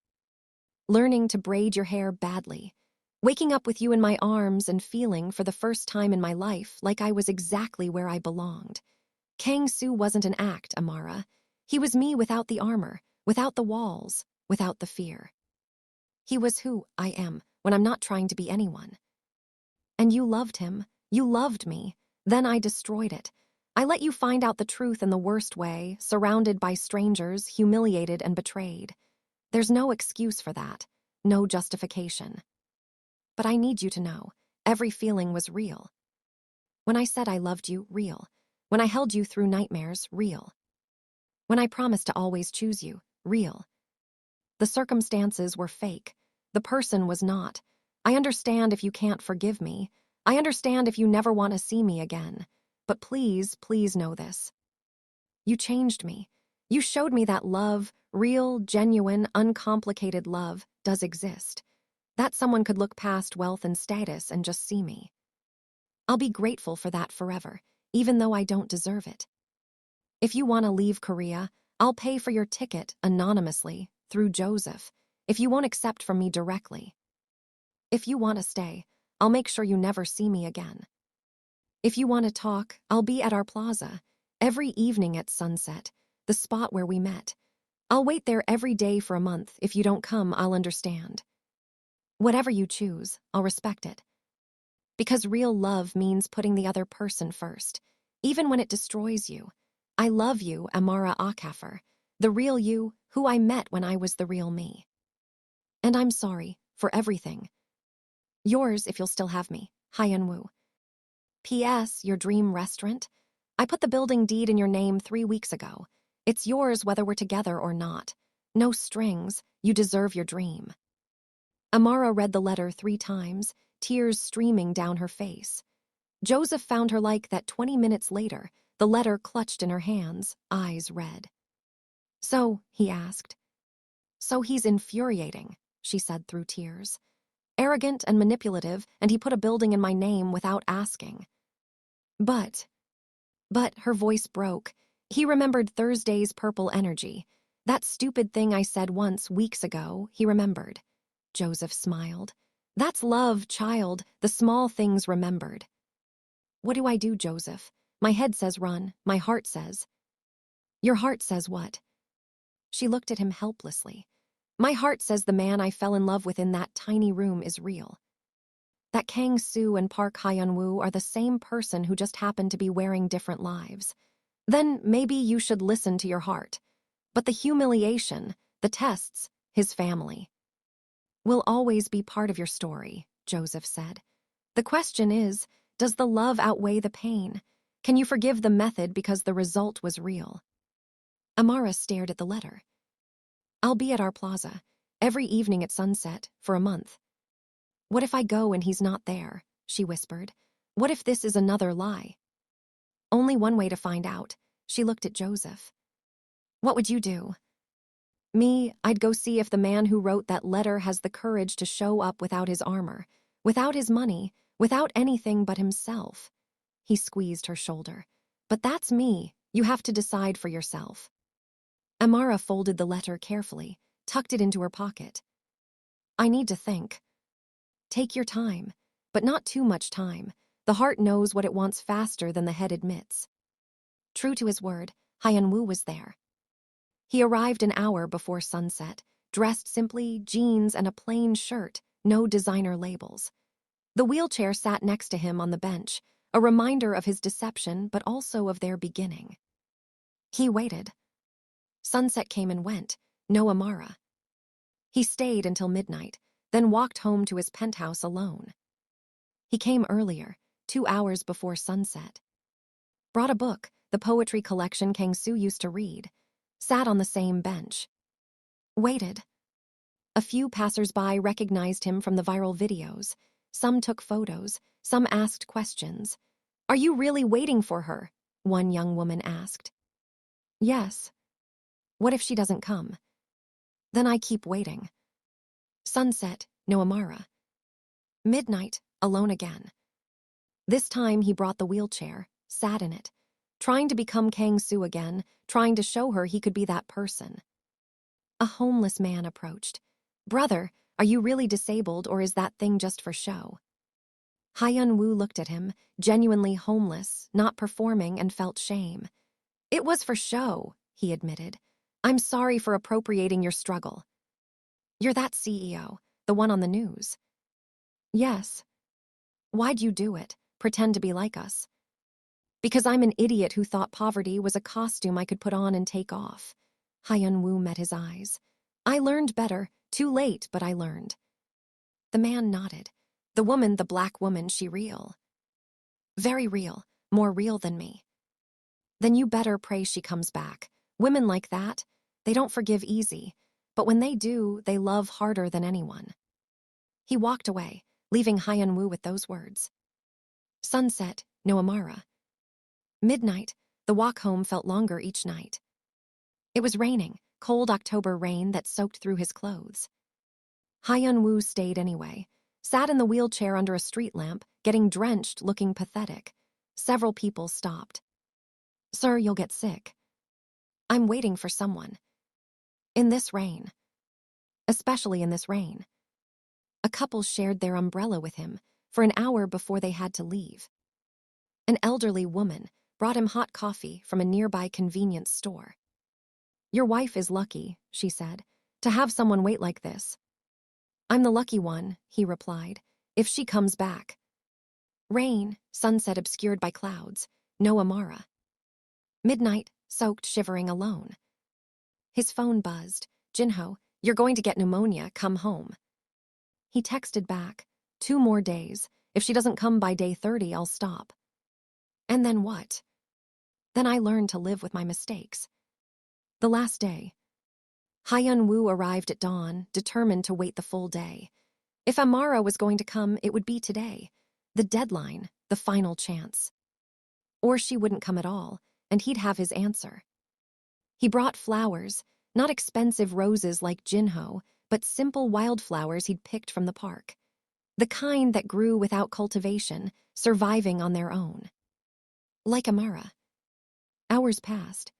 Speaker 1: learning to braid your hair badly, waking up with you in my arms and feeling, for the first time in my life, like I was exactly where I belonged. Kang Soo wasn't an act, Amara. He was me without the armor, without the walls, without the fear. He was who I am when I'm not trying to be anyone. And you loved him. You loved me. Then I destroyed it. I let you find out the truth in the worst way, surrounded by strangers, humiliated and betrayed. There's no excuse for that, no justification. But I need you to know, every feeling was real. When I said I loved you, real. When I held you through nightmares, real. When I promised to always choose you, real. The circumstances were fake. The person was not. I understand if you can't forgive me. I understand if you never want to see me again. But please, please know this. You changed me. You showed me that love, real, genuine, uncomplicated love, does exist. That someone could look past wealth and status and just see me. I'll be grateful for that forever, even though I don't deserve it. If you want to leave Korea, I'll pay for your ticket anonymously, through Joseph, if you won't accept from me directly. If you want to stay, I'll make sure you never see me again. If you want to talk, I'll be at our plaza, every evening at sunset, the spot where we met. I'll wait there every day for a month. If you don't come, I'll understand. Whatever you choose, I'll respect it. Because real love means putting the other person first, even when it destroys you. I love you, Amara Okafor, the real you, who I met when I was the real me. And I'm sorry for everything. Yours, if you'll still have me, Hyun-woo. P.S. Your dream restaurant? I put the building deed in your name 3 weeks ago. It's yours whether we're together or not. No strings. You deserve your dream. Amara read the letter 3 times, tears streaming down her face. Joseph found her like that 20 minutes later, the letter clutched in her hands, eyes red. So, he asked. So he's infuriating, she said through tears. Arrogant and manipulative, and he put a building in my name without asking. But, her voice broke. He remembered Thursday's purple energy. That stupid thing I said once, weeks ago, he remembered. Joseph smiled. That's love, child, the small things remembered. What do I do, Joseph? My head says run, my heart says. Your heart says what? She looked at him helplessly. My heart says the man I fell in love with in that tiny room is real. That Kang Soo and Park Hyun-woo are the same person who just happened to be wearing different lives. Then maybe you should listen to your heart. But the humiliation, the tests, his family, will always be part of your story, Joseph said. The question is, does the love outweigh the pain? Can you forgive the method because the result was real? Amara stared at the letter. I'll be at our plaza, every evening at sunset, for a month. What if I go and he's not there? She whispered. What if this is another lie? Only one way to find out. She looked at Joseph. What would you do? Me, I'd go see if the man who wrote that letter has the courage to show up without his armor, without his money, without anything but himself. He squeezed her shoulder. But that's me. You have to decide for yourself. Amara folded the letter carefully, tucked it into her pocket. I need to think. Take your time, but not too much time. The heart knows what it wants faster than the head admits. True to his word, Hyun-woo was there. He arrived an hour before sunset, dressed simply, jeans and a plain shirt, no designer labels. The wheelchair sat next to him on the bench, a reminder of his deception but also of their beginning. He waited. Sunset came and went, no Amara. He stayed until midnight, then walked home to his penthouse alone. He came earlier, 2 hours before sunset. Brought a book, the poetry collection Kang Soo used to read. Sat on the same bench. Waited. A few passers-by recognized him from the viral videos. Some took photos, some asked questions. Are you really waiting for her? One young woman asked. Yes. What if she doesn't come? Then I keep waiting. Sunset, no Amara. Midnight, alone again. This time he brought the wheelchair, sat in it, trying to become Kang Soo again, trying to show her he could be that person. A homeless man approached. Brother, are you really disabled or is that thing just for show? Hyun-woo looked at him, genuinely homeless, not performing, and felt shame. It was for show, he admitted. I'm sorry for appropriating your struggle. You're that CEO, the one on the news. Yes. Why'd you do it? Pretend to be like us? Because I'm an idiot who thought poverty was a costume I could put on and take off. Hyun-woo met his eyes. I learned better. Too late, but I learned. The man nodded. The woman, the black woman, she real? Very real. More real than me. Then you better pray she comes back. Women like that, they don't forgive easy. But when they do, they love harder than anyone. He walked away, leaving Hyun-woo with those words. Sunset, no Amara. Midnight, the walk home felt longer each night. It was raining, cold October rain that soaked through his clothes. Hyun-woo stayed anyway, sat in the wheelchair under a street lamp, getting drenched, looking pathetic. Several people stopped. Sir, you'll get sick. I'm waiting for someone. In this rain. Especially in this rain. A couple shared their umbrella with him for an hour before they had to leave. An elderly woman brought him hot coffee from a nearby convenience store. Your wife is lucky, she said, to have someone wait like this. I'm the lucky one, he replied, if she comes back. Rain, sunset obscured by clouds, no Amara. Midnight, soaked, shivering, alone. His phone buzzed. Jinho, you're going to get pneumonia, come home. He texted back, 2 more days. If she doesn't come by day 30, I'll stop. And then what? Then I learned to live with my mistakes. The last day. Hyun-woo arrived at dawn, determined to wait the full day. If Amara was going to come, it would be today. The deadline, the final chance. Or she wouldn't come at all, and he'd have his answer. He brought flowers, not expensive roses like Jinho, but simple wildflowers he'd picked from the park. The kind that grew without cultivation, surviving on their own. Like Amara. Hours passed.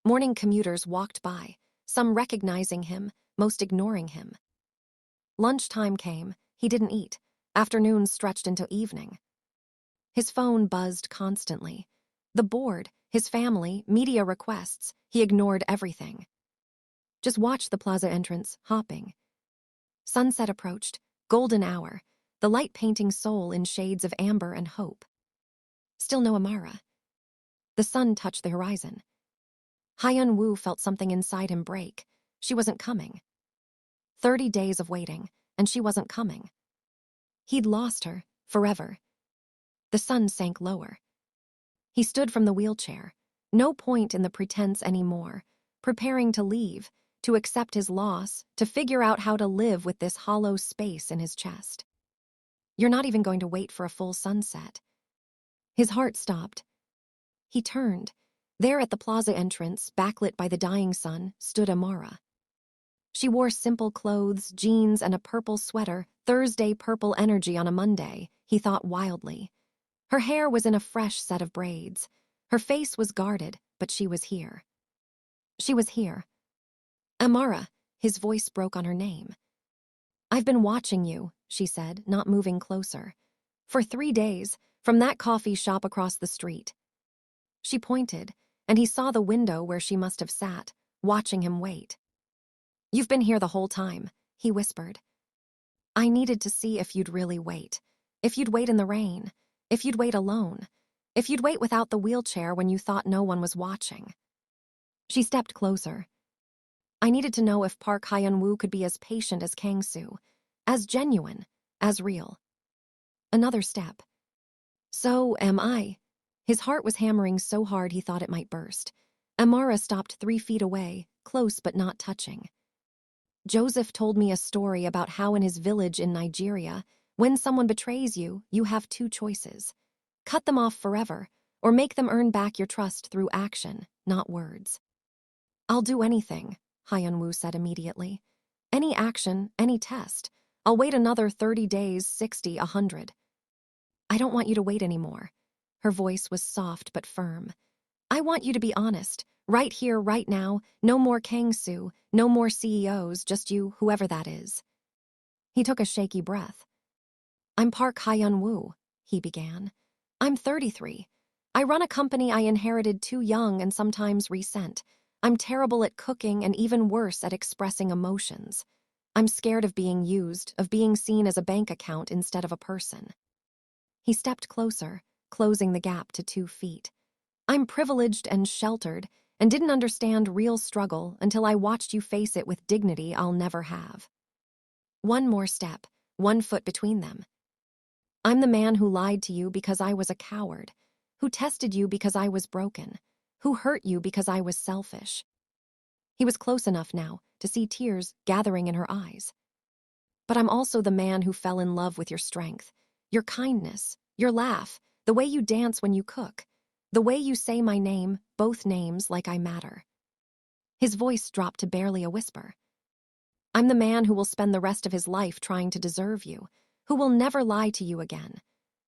Speaker 1: Morning commuters walked by, some recognizing him, most ignoring him. Lunchtime came, he didn't eat. Afternoon stretched into evening. His phone buzzed constantly. The board, his family, media requests, he ignored everything. Just watched the plaza entrance, hopping. Sunset approached, golden hour, the light painting Seoul in shades of amber and hope. Still no Amara. The sun touched the horizon. Hyun-woo felt something inside him break. She wasn't coming. 30 days of waiting, and she wasn't coming. He'd lost her, forever. The sun sank lower. He stood from the wheelchair. No point in the pretense anymore. Preparing to leave, to accept his loss, to figure out how to live with this hollow space in his chest. You're not even going to wait for a full sunset. His heart stopped. He turned. There at the plaza entrance, backlit by the dying sun, stood Amara. She wore simple clothes, jeans, and a purple sweater, Thursday purple energy on a Monday, he thought wildly. Her hair was in a fresh set of braids. Her face was guarded, but she was here. She was here. Amara, his voice broke on her name. I've been watching you, she said, not moving closer. For 3 days, from that coffee shop across the street. She pointed, and he saw the window where she must have sat, watching him wait. You've been here the whole time, he whispered. I needed to see if you'd really wait. If you'd wait in the rain. If you'd wait alone. If you'd wait without the wheelchair when you thought no one was watching. She stepped closer. I needed to know if Park Hyun-woo could be as patient as Kang Soo, as genuine, as real. Another step. So am I. His heart was hammering so hard he thought it might burst. Amara stopped 3 feet away, close but not touching. Joseph told me a story about how in his village in Nigeria, when someone betrays you, you have 2 choices. Cut them off forever, or make them earn back your trust through action, not words. I'll do anything, Hyun-woo said immediately. Any action, any test. I'll wait another 30 days, 60, 100. I don't want you to wait anymore. Her voice was soft but firm. I want you to be honest. Right here, right now. No more Kang Soo, no more CEOs, just you, whoever that is. He took a shaky breath. I'm Park Hyun-woo, he began. I'm 33. I run a company I inherited too young and sometimes resent. I'm terrible at cooking and even worse at expressing emotions. I'm scared of being used, of being seen as a bank account instead of a person. He stepped closer, closing the gap to 2 feet. I'm privileged and sheltered and didn't understand real struggle until I watched you face it with dignity I'll never have. One more step, 1 foot between them. I'm the man who lied to you because I was a coward, who tested you because I was broken, who hurt you because I was selfish. He was close enough now to see tears gathering in her eyes. But I'm also the man who fell in love with your strength, your kindness, your laugh, the way you dance when you cook, the way you say my name, both names, like I matter. His voice dropped to barely a whisper. I'm the man who will spend the rest of his life trying to deserve you, who will never lie to you again,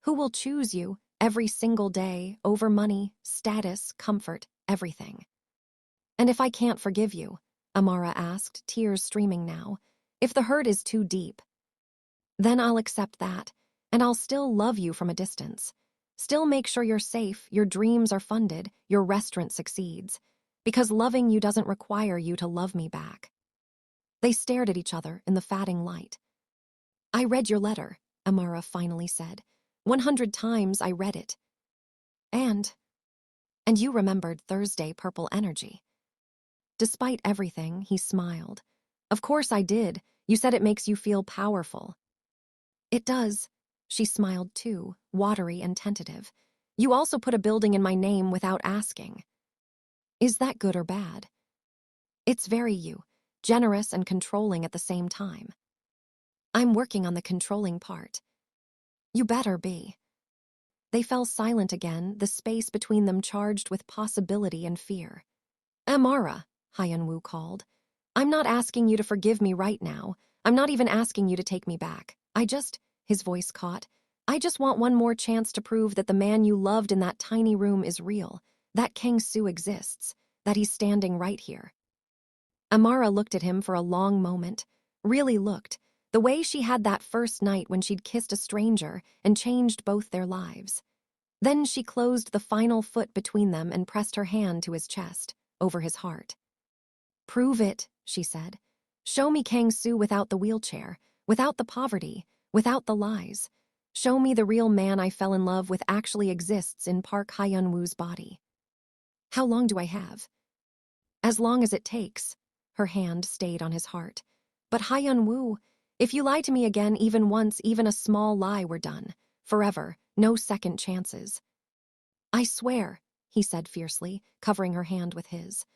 Speaker 1: who will choose you every single day over money, status, comfort, everything. And if I can't forgive you, Amara asked, tears streaming now, if the hurt is too deep, then I'll accept that, and I'll still love you from a distance. Still make sure you're safe, your dreams are funded, your restaurant succeeds, because loving you doesn't require you to love me back. They stared at each other in the fading light. I read your letter, Amara finally said. 100 times I read it. And you remembered Thursday Purple Energy. Despite everything, he smiled. Of course I did. You said it makes you feel powerful. It does. She smiled too, watery and tentative. You also put a building in my name without asking. Is that good or bad? It's very you, generous and controlling at the same time. I'm working on the controlling part. You better be. They fell silent again, the space between them charged with possibility and fear. Amara, Hyun-woo called. I'm not asking you to forgive me right now. I'm not even asking you to take me back. His voice caught. I just want one more chance to prove that the man you loved in that tiny room is real, that Kang Soo exists, that he's standing right here. Amara looked at him for a long moment, really looked, the way she had that first night when she'd kissed a stranger and changed both their lives. Then she closed the final foot between them and pressed her hand to his chest, over his heart. Prove it, she said. Show me Kang Soo without the wheelchair, without the poverty, without the lies. Show me the real man I fell in love with actually exists in Park Hyun-woo's body. How long do I have? As long as it takes. Her hand stayed on his heart. But Hyun-woo, if you lie to me again even once, even a small lie, we're done. Forever, no second chances. I swear, he said fiercely, covering her hand with his.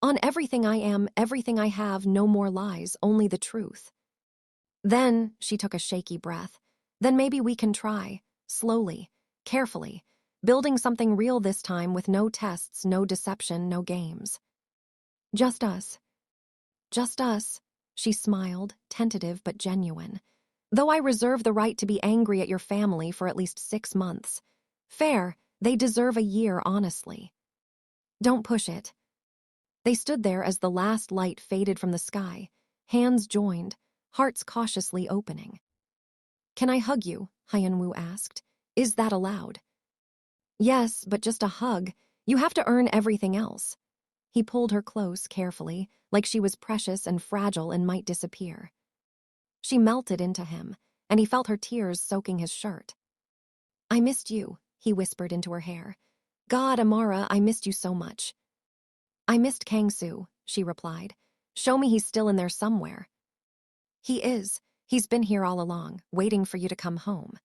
Speaker 1: On everything I am, everything I have, no more lies, only the truth. Then, she took a shaky breath, then maybe we can try, slowly, carefully, building something real this time with no tests, no deception, no games. Just us. Just us, she smiled, tentative but genuine. Though I reserve the right to be angry at your family for at least 6 months. Fair, they deserve a year, honestly. Don't push it. They stood there as the last light faded from the sky, hands joined, hearts cautiously opening. "Can I hug you?" Hyun-woo asked. "Is that allowed?" "Yes, but just a hug. You have to earn everything else." He pulled her close carefully, like she was precious and fragile and might disappear. She melted into him, and he felt her tears soaking his shirt. "I missed you," he whispered into her hair. "God, Amara, I missed you so much." "I missed Kang Soo," she replied. "Show me he's still in there somewhere." "He is. He's been here all along, waiting for you to come home."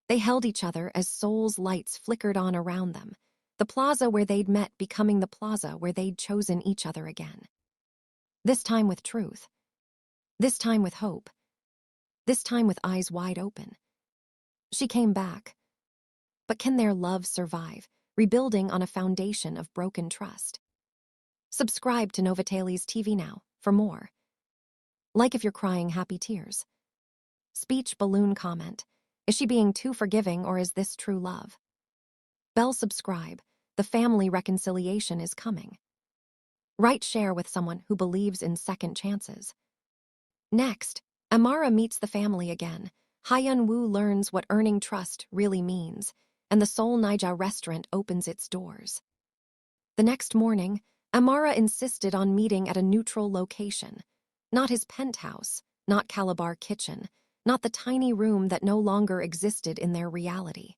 Speaker 1: They held each other as Seoul's lights flickered on around them, the plaza where they'd met becoming the plaza where they'd chosen each other again. This time with truth. This time with hope. This time with eyes wide open. She came back. But can their love survive, rebuilding on a foundation of broken trust? Subscribe to Novatelli's TV now for more. Like if you're crying happy tears. Speech balloon comment. Is she being too forgiving or is this true love? Bell subscribe. The family reconciliation is coming. Write share with someone who believes in second chances. Next, Amara meets the family again. Hyun-woo learns what earning trust really means, and the Seoul Naija restaurant opens its doors. The next morning, Amara insisted on meeting at a neutral location. Not his penthouse, not Calabar Kitchen, not the tiny room that no longer existed in their reality.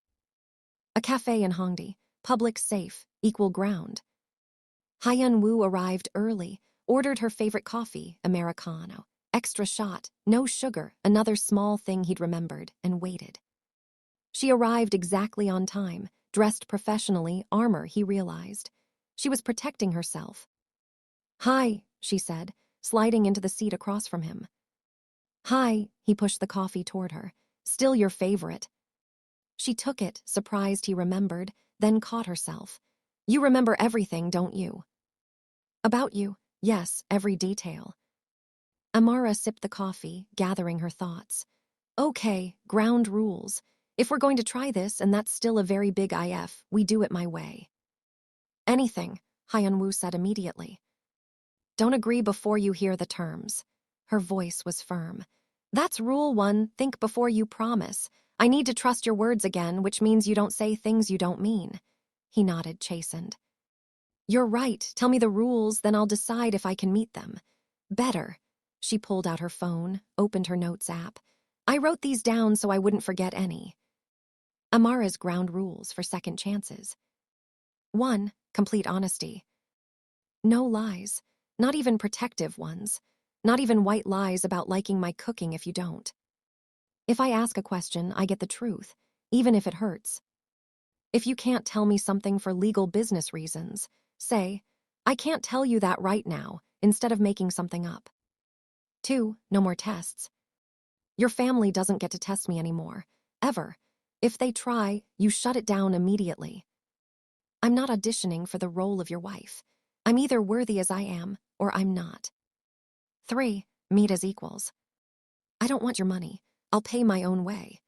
Speaker 1: A cafe in Hongdae, public safe, equal ground. Hyun-woo arrived early, ordered her favorite coffee, Americano. Extra shot, no sugar, another small thing he'd remembered, and waited. She arrived exactly on time, dressed professionally, armor, he realized. She was protecting herself. "Hi," she said, sliding into the seat across from him. "Hi," he pushed the coffee toward her. "Still your favorite." She took it, surprised he remembered, then caught herself. "You remember everything, don't you?" "About you, yes, every detail." Amara sipped the coffee, gathering her thoughts. "Okay, ground rules. If we're going to try this, and that's still a very big IF, we do it my way." "Anything," Hyun-woo said immediately. "Don't agree before you hear the terms." Her voice was firm. "That's rule 1, think before you promise. I need to trust your words again, which means you don't say things you don't mean." He nodded, chastened. "You're right, tell me the rules, then I'll decide if I can meet them." "Better." She pulled out her phone, opened her notes app. "I wrote these down so I wouldn't forget any." Amara's ground rules for second chances. 1. Complete honesty. No lies, not even protective ones, not even white lies about liking my cooking if you don't. If I ask a question, I get the truth, even if it hurts. If you can't tell me something for legal business reasons, say, "I can't tell you that right now," instead of making something up. 2. No more tests. Your family doesn't get to test me anymore, ever. If they try, you shut it down immediately. I'm not auditioning for the role of your wife. I'm either worthy as I am, or I'm not. 3. Meet as equals. I don't want your money. I'll pay my own way.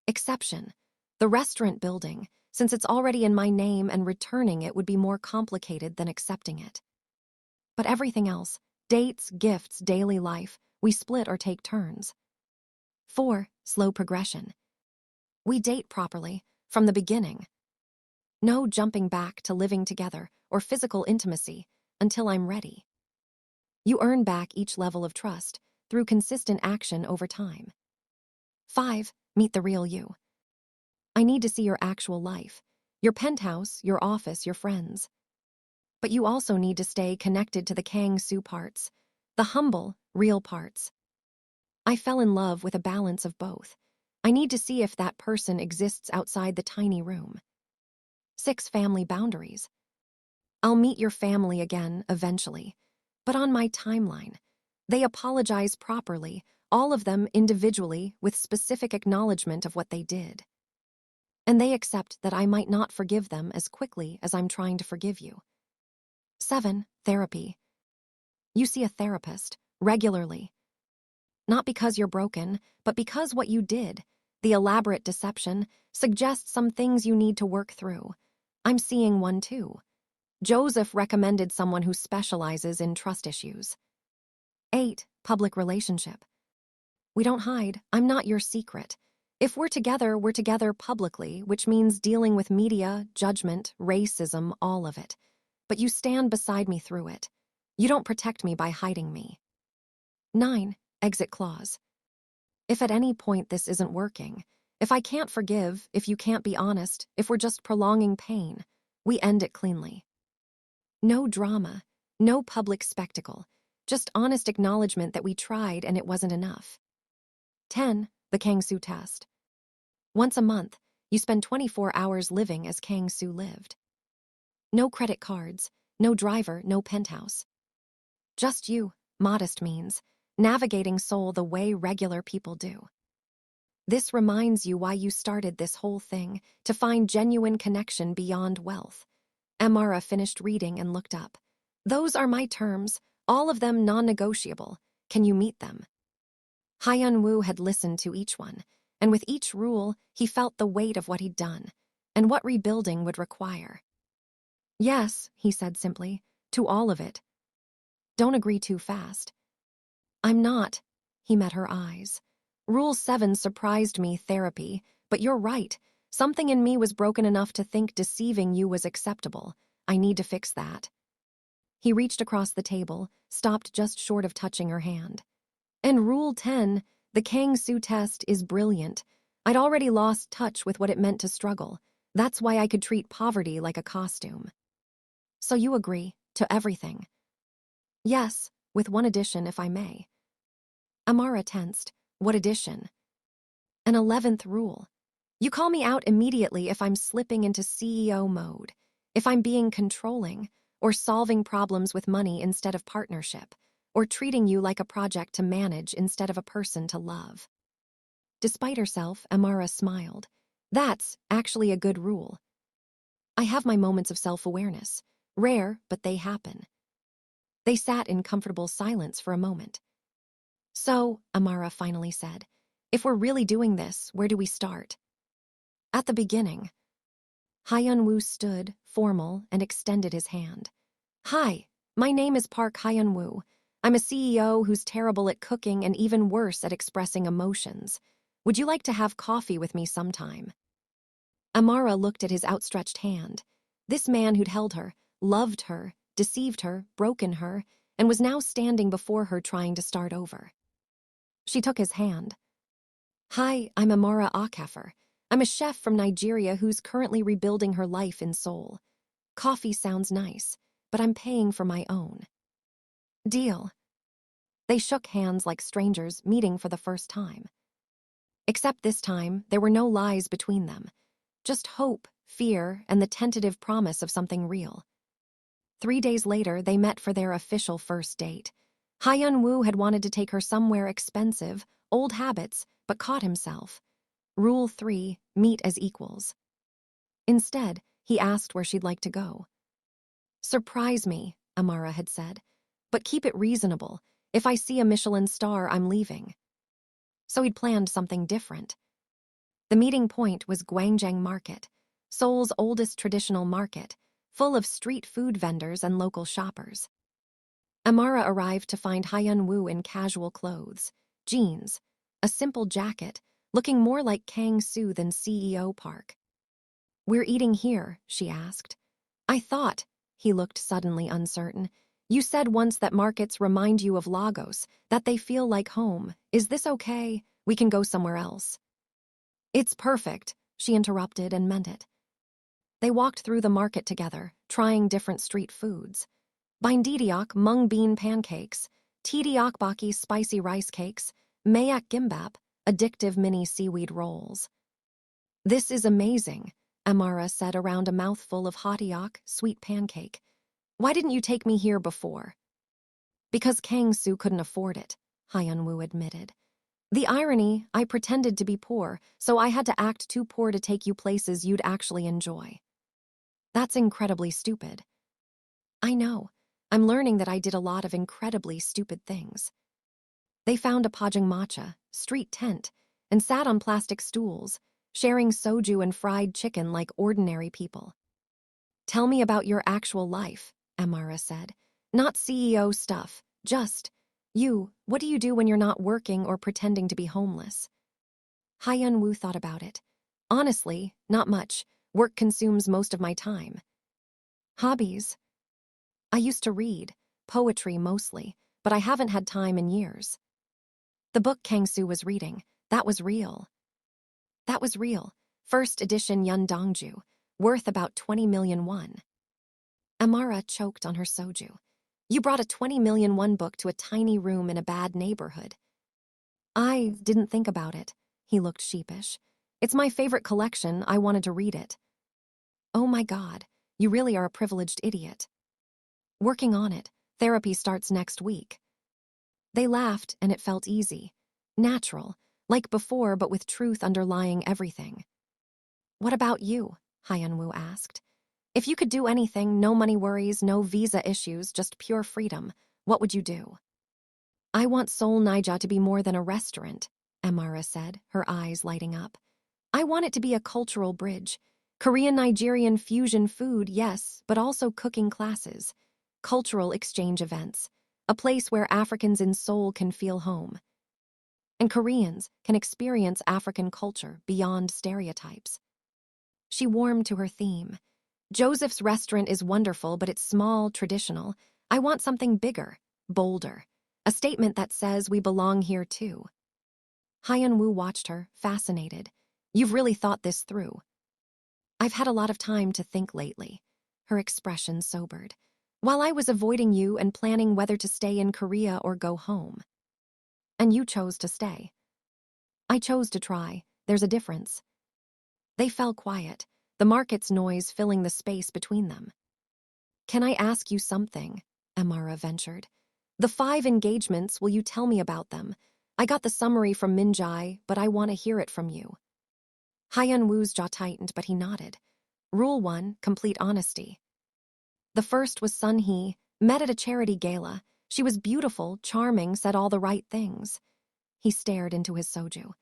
Speaker 1: Exception. The restaurant building, since it's already in my name and returning it would be more complicated than accepting it. But everything else, dates, gifts, daily life, we split or take turns. 4. Slow progression. We date properly, from the beginning. No jumping back to living together or physical intimacy until I'm ready. You earn back each level of trust through consistent action over time. 5. Meet the real you. I need to see your actual life, your penthouse, your office, your friends. But you also need to stay connected to the Kang Soo parts, the humble, real parts. I fell in love with a balance of both. I need to see if that person exists outside the tiny room. 6. Family boundaries. I'll meet your family again, eventually, but on my timeline. They apologize properly, all of them individually, with specific acknowledgement of what they did. And they accept that I might not forgive them as quickly as I'm trying to forgive you. 7. Therapy. You see a therapist, regularly. Not because you're broken, but because what you did, the elaborate deception, suggests some things you need to work through. I'm seeing one too. Joseph recommended someone who specializes in trust issues. 8. Public relationship. We don't hide. I'm not your secret. If we're together publicly, which means dealing with media, judgment, racism, all of it. But you stand beside me through it. You don't protect me by hiding me. 9. Exit clause. If at any point this isn't working, if I can't forgive, if you can't be honest, if we're just prolonging pain, we end it cleanly. No drama, no public spectacle, just honest acknowledgement that we tried and it wasn't enough. 10. The Kang Soo test. Once a month, you spend 24 hours living as Kang Soo lived. No credit cards, no driver, no penthouse. Just you, modest means, navigating Seoul the way regular people do. This reminds you why you started this whole thing, to find genuine connection beyond wealth. Amara finished reading and looked up. Those are my terms, all of them non-negotiable. Can you meet them? Hyun-woo had listened to each one, and with each rule, he felt the weight of what he'd done, and what rebuilding would require. Yes, he said simply, to all of it. Don't agree too fast. I'm not. He met her eyes. Rule 7 surprised me, therapy, but you're right. Something in me was broken enough to think deceiving you was acceptable. I need to fix that. He reached across the table, stopped just short of touching her hand. And Rule 10, the Kang Soo test, is brilliant. I'd already lost touch with what it meant to struggle. That's why I could treat poverty like a costume. So you agree to everything? Yes, with one addition, if I may. Amara tensed. What addition? An 11th rule. You call me out immediately if I'm slipping into CEO mode, if I'm being controlling, or solving problems with money instead of partnership, or treating you like a project to manage instead of a person to love. Despite herself, Amara smiled. That's actually a good rule. I have my moments of self-awareness. Rare, but they happen. They sat in comfortable silence for a moment. So, Amara finally said, if we're really doing this, where do we start? At the beginning. Hyun-woo stood, formal, and extended his hand. Hi, my name is Park Hyun-woo. I'm a CEO who's terrible at cooking and even worse at expressing emotions. Would you like to have coffee with me sometime? Amara looked at his outstretched hand. This man who'd held her, loved her, deceived her, broken her, and was now standing before her trying to start over. She took his hand. Hi, I'm Amara Okafor. I'm a chef from Nigeria who's currently rebuilding her life in Seoul. Coffee sounds nice, but I'm paying for my own. Deal. They shook hands like strangers meeting for the first time. Except this time, there were no lies between them. Just hope, fear, and the tentative promise of something real. 3 days later, they met for their official first date. Hyun-woo had wanted to take her somewhere expensive, old habits, but caught himself. Rule 3, meet as equals. Instead, he asked where she'd like to go. Surprise me, Amara had said, but keep it reasonable. If I see a Michelin star, I'm leaving. So he'd planned something different. The meeting point was Gwangjang Market, Seoul's oldest traditional market, full of street food vendors and local shoppers. Amara arrived to find Hyun-woo in casual clothes, jeans, a simple jacket, looking more like Kang Soo than CEO Park. We're eating here, she asked. I thought, he looked suddenly uncertain. You said once that markets remind you of Lagos, that they feel like home. Is this okay? We can go somewhere else. It's perfect, she interrupted and meant it. They walked through the market together, trying different street foods. Bindidiok mung bean pancakes, Tidiokbaki spicy rice cakes, Mayak gimbap, addictive mini seaweed rolls. This is amazing, Amara said around a mouthful of hottiok, sweet pancake. Why didn't you take me here before? Because Kang Soo couldn't afford it, Hyun-woo admitted. The irony, I pretended to be poor, so I had to act too poor to take you places you'd actually enjoy. That's incredibly stupid. I know. I'm learning that I did a lot of incredibly stupid things. They found a pajangmatcha, street tent, and sat on plastic stools, sharing soju and fried chicken like ordinary people. Tell me about your actual life, Amara said. Not CEO stuff, just, you, what do you do when you're not working or pretending to be homeless? Hyun-woo thought about it. Honestly, not much. Work consumes most of my time. Hobbies? I used to read, poetry mostly, but I haven't had time in years. The book Kang Soo was reading, that was real. That was real. First edition Yun Dongju, worth about 20 million won. Amara choked on her soju. You brought a 20 million won book to a tiny room in a bad neighborhood. I didn't think about it. He looked sheepish. It's my favorite collection, I wanted to read it. Oh my God, you really are a privileged idiot. Working on it, therapy starts next week. They laughed and it felt easy. Natural, like before but with truth underlying everything. What about you? Hyun-woo asked. If you could do anything, no money worries, no visa issues, just pure freedom, what would you do? I want Seoul Naija to be more than a restaurant, Amara said, her eyes lighting up. I want it to be a cultural bridge. Korean-Nigerian fusion food, yes, but also cooking classes. Cultural exchange events. A place where Africans in Seoul can feel home. And Koreans can experience African culture beyond stereotypes. She warmed to her theme. Joseph's restaurant is wonderful, but it's small, traditional. I want something bigger, bolder. A statement that says we belong here too. Hyun-woo watched her, fascinated. You've really thought this through. I've had a lot of time to think lately. Her expression sobered. While I was avoiding you and planning whether to stay in Korea or go home. And you chose to stay. I chose to try. There's a difference. They fell quiet, the market's noise filling the space between them. Can I ask you something? Amara ventured. The 5 engagements, will you tell me about them? I got the summary from Min-jae, but I want to hear it from you. Hyun-woo's jaw tightened, but he nodded. Rule 1, complete honesty. The first was Sun-hee, met at a charity gala. She was beautiful, charming, said all the right things. He stared into his soju.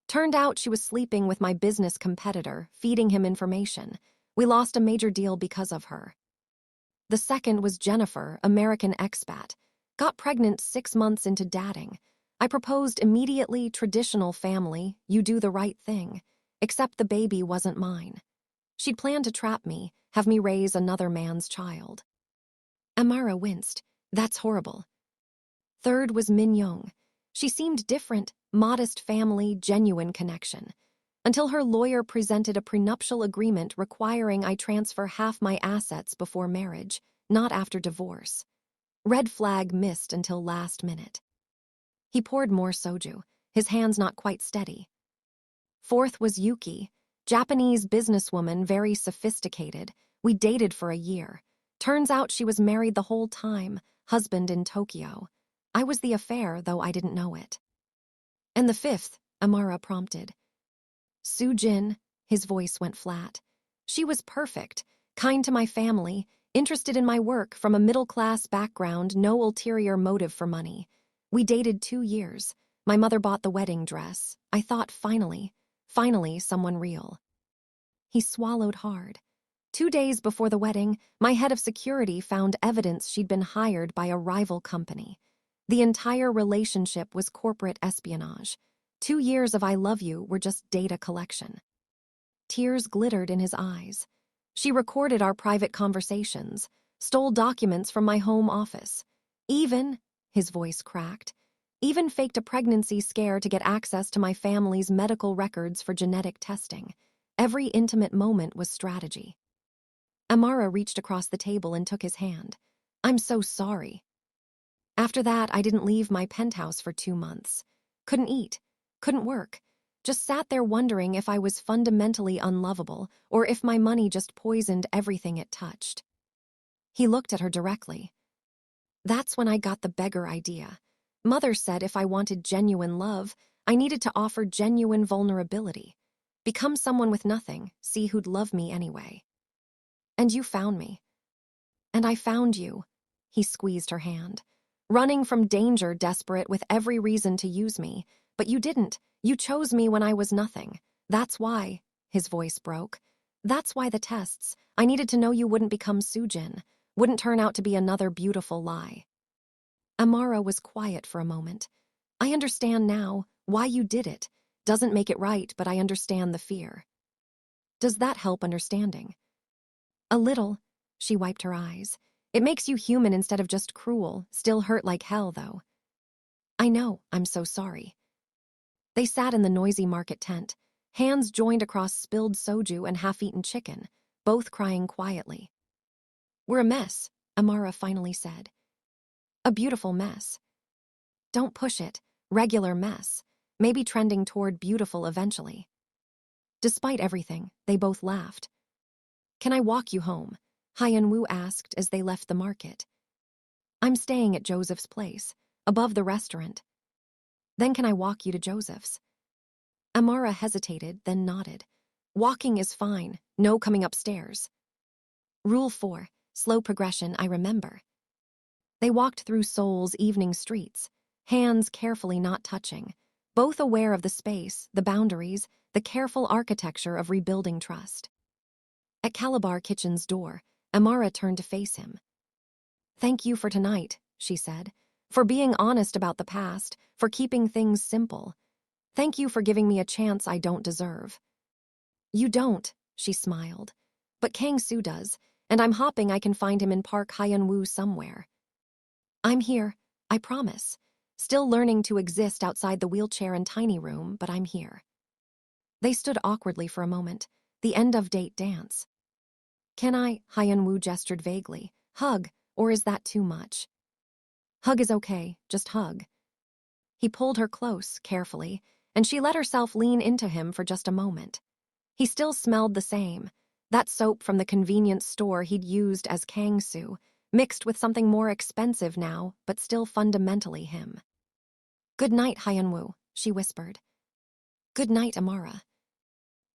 Speaker 1: Turned out she was sleeping with my business competitor, feeding him information. We lost a major deal because of her. The second was Jennifer, American expat. Got pregnant 6 months into dating. I proposed immediately, traditional family, you do the right thing. Except the baby wasn't mine. She'd planned to trap me, have me raise another man's child. Amara winced. That's horrible. Third was Min Young. She seemed different, modest family, genuine connection. Until her lawyer presented a prenuptial agreement requiring I transfer half my assets before marriage, not after divorce. Red flag missed until last minute. He poured more soju, his hands not quite steady. Fourth was Yuki, Japanese businesswoman, very sophisticated. We dated for a year. Turns out she was married the whole time, husband in Tokyo. I was the affair, though I didn't know it. And the fifth, Amara prompted. Soo-jin, his voice went flat. She was perfect, kind to my family, interested in my work, from a middle-class background, no ulterior motive for money. We dated 2 years. My mother bought the wedding dress. I thought, finally someone real. He swallowed hard. 2 days before the wedding, my head of security found evidence she'd been hired by a rival company. The entire relationship was corporate espionage. 2 years of I love you were just data collection. Tears glittered in his eyes. She recorded our private conversations, stole documents from my home office. Even, his voice cracked, even faked a pregnancy scare to get access to my family's medical records for genetic testing. Every intimate moment was strategy. Amara reached across the table and took his hand. I'm so sorry. After that, I didn't leave my penthouse for 2 months. Couldn't eat, couldn't work. Just sat there wondering if I was fundamentally unlovable or if my money just poisoned everything it touched. He looked at her directly. That's when I got the beggar idea. Mother said if I wanted genuine love, I needed to offer genuine vulnerability. Become someone with nothing, see who'd love me anyway. And you found me. And I found you. He squeezed her hand. Running from danger, desperate, with every reason to use me. But you didn't. You chose me when I was nothing. That's why, his voice broke. That's why the tests. I needed to know you wouldn't become Soojin, wouldn't turn out to be another beautiful lie. Amara was quiet for a moment. I understand now why you did it. Doesn't make it right, but I understand the fear. Does that help understanding? A little. She wiped her eyes. It makes you human instead of just cruel, still hurt like hell, though. I know, I'm so sorry. They sat in the noisy market tent, hands joined across spilled soju and half-eaten chicken, both crying quietly. We're a mess, Amara finally said. A beautiful mess. Don't push it, regular mess, maybe trending toward beautiful eventually. Despite everything, they both laughed. Can I walk you home? Hyun-woo asked as they left the market. I'm staying at Joseph's place, above the restaurant. Then can I walk you to Joseph's? Amara hesitated, then nodded. Walking is fine, no coming upstairs. Rule 4, slow progression, I remember. They walked through Seoul's evening streets, hands carefully not touching, both aware of the space, the boundaries, the careful architecture of rebuilding trust. At Calabar Kitchen's door, Amara turned to face him. Thank you for tonight, she said, for being honest about the past, for keeping things simple. Thank you for giving me a chance I don't deserve. You don't, she smiled. But Kang Soo does, and I'm hoping I can find him in Park Hyun-woo somewhere. I'm here, I promise. Still learning to exist outside the wheelchair and tiny room, but I'm here. They stood awkwardly for a moment, the end-of-date dance. Can I, Hyun-woo gestured vaguely, hug, or is that too much? Hug is okay, just hug. He pulled her close, carefully, and she let herself lean into him for just a moment. He still smelled the same, that soap from the convenience store he'd used as Kang Soo, mixed with something more expensive now, but still fundamentally him. Good night, Hyun-woo, she whispered. Good night, Amara.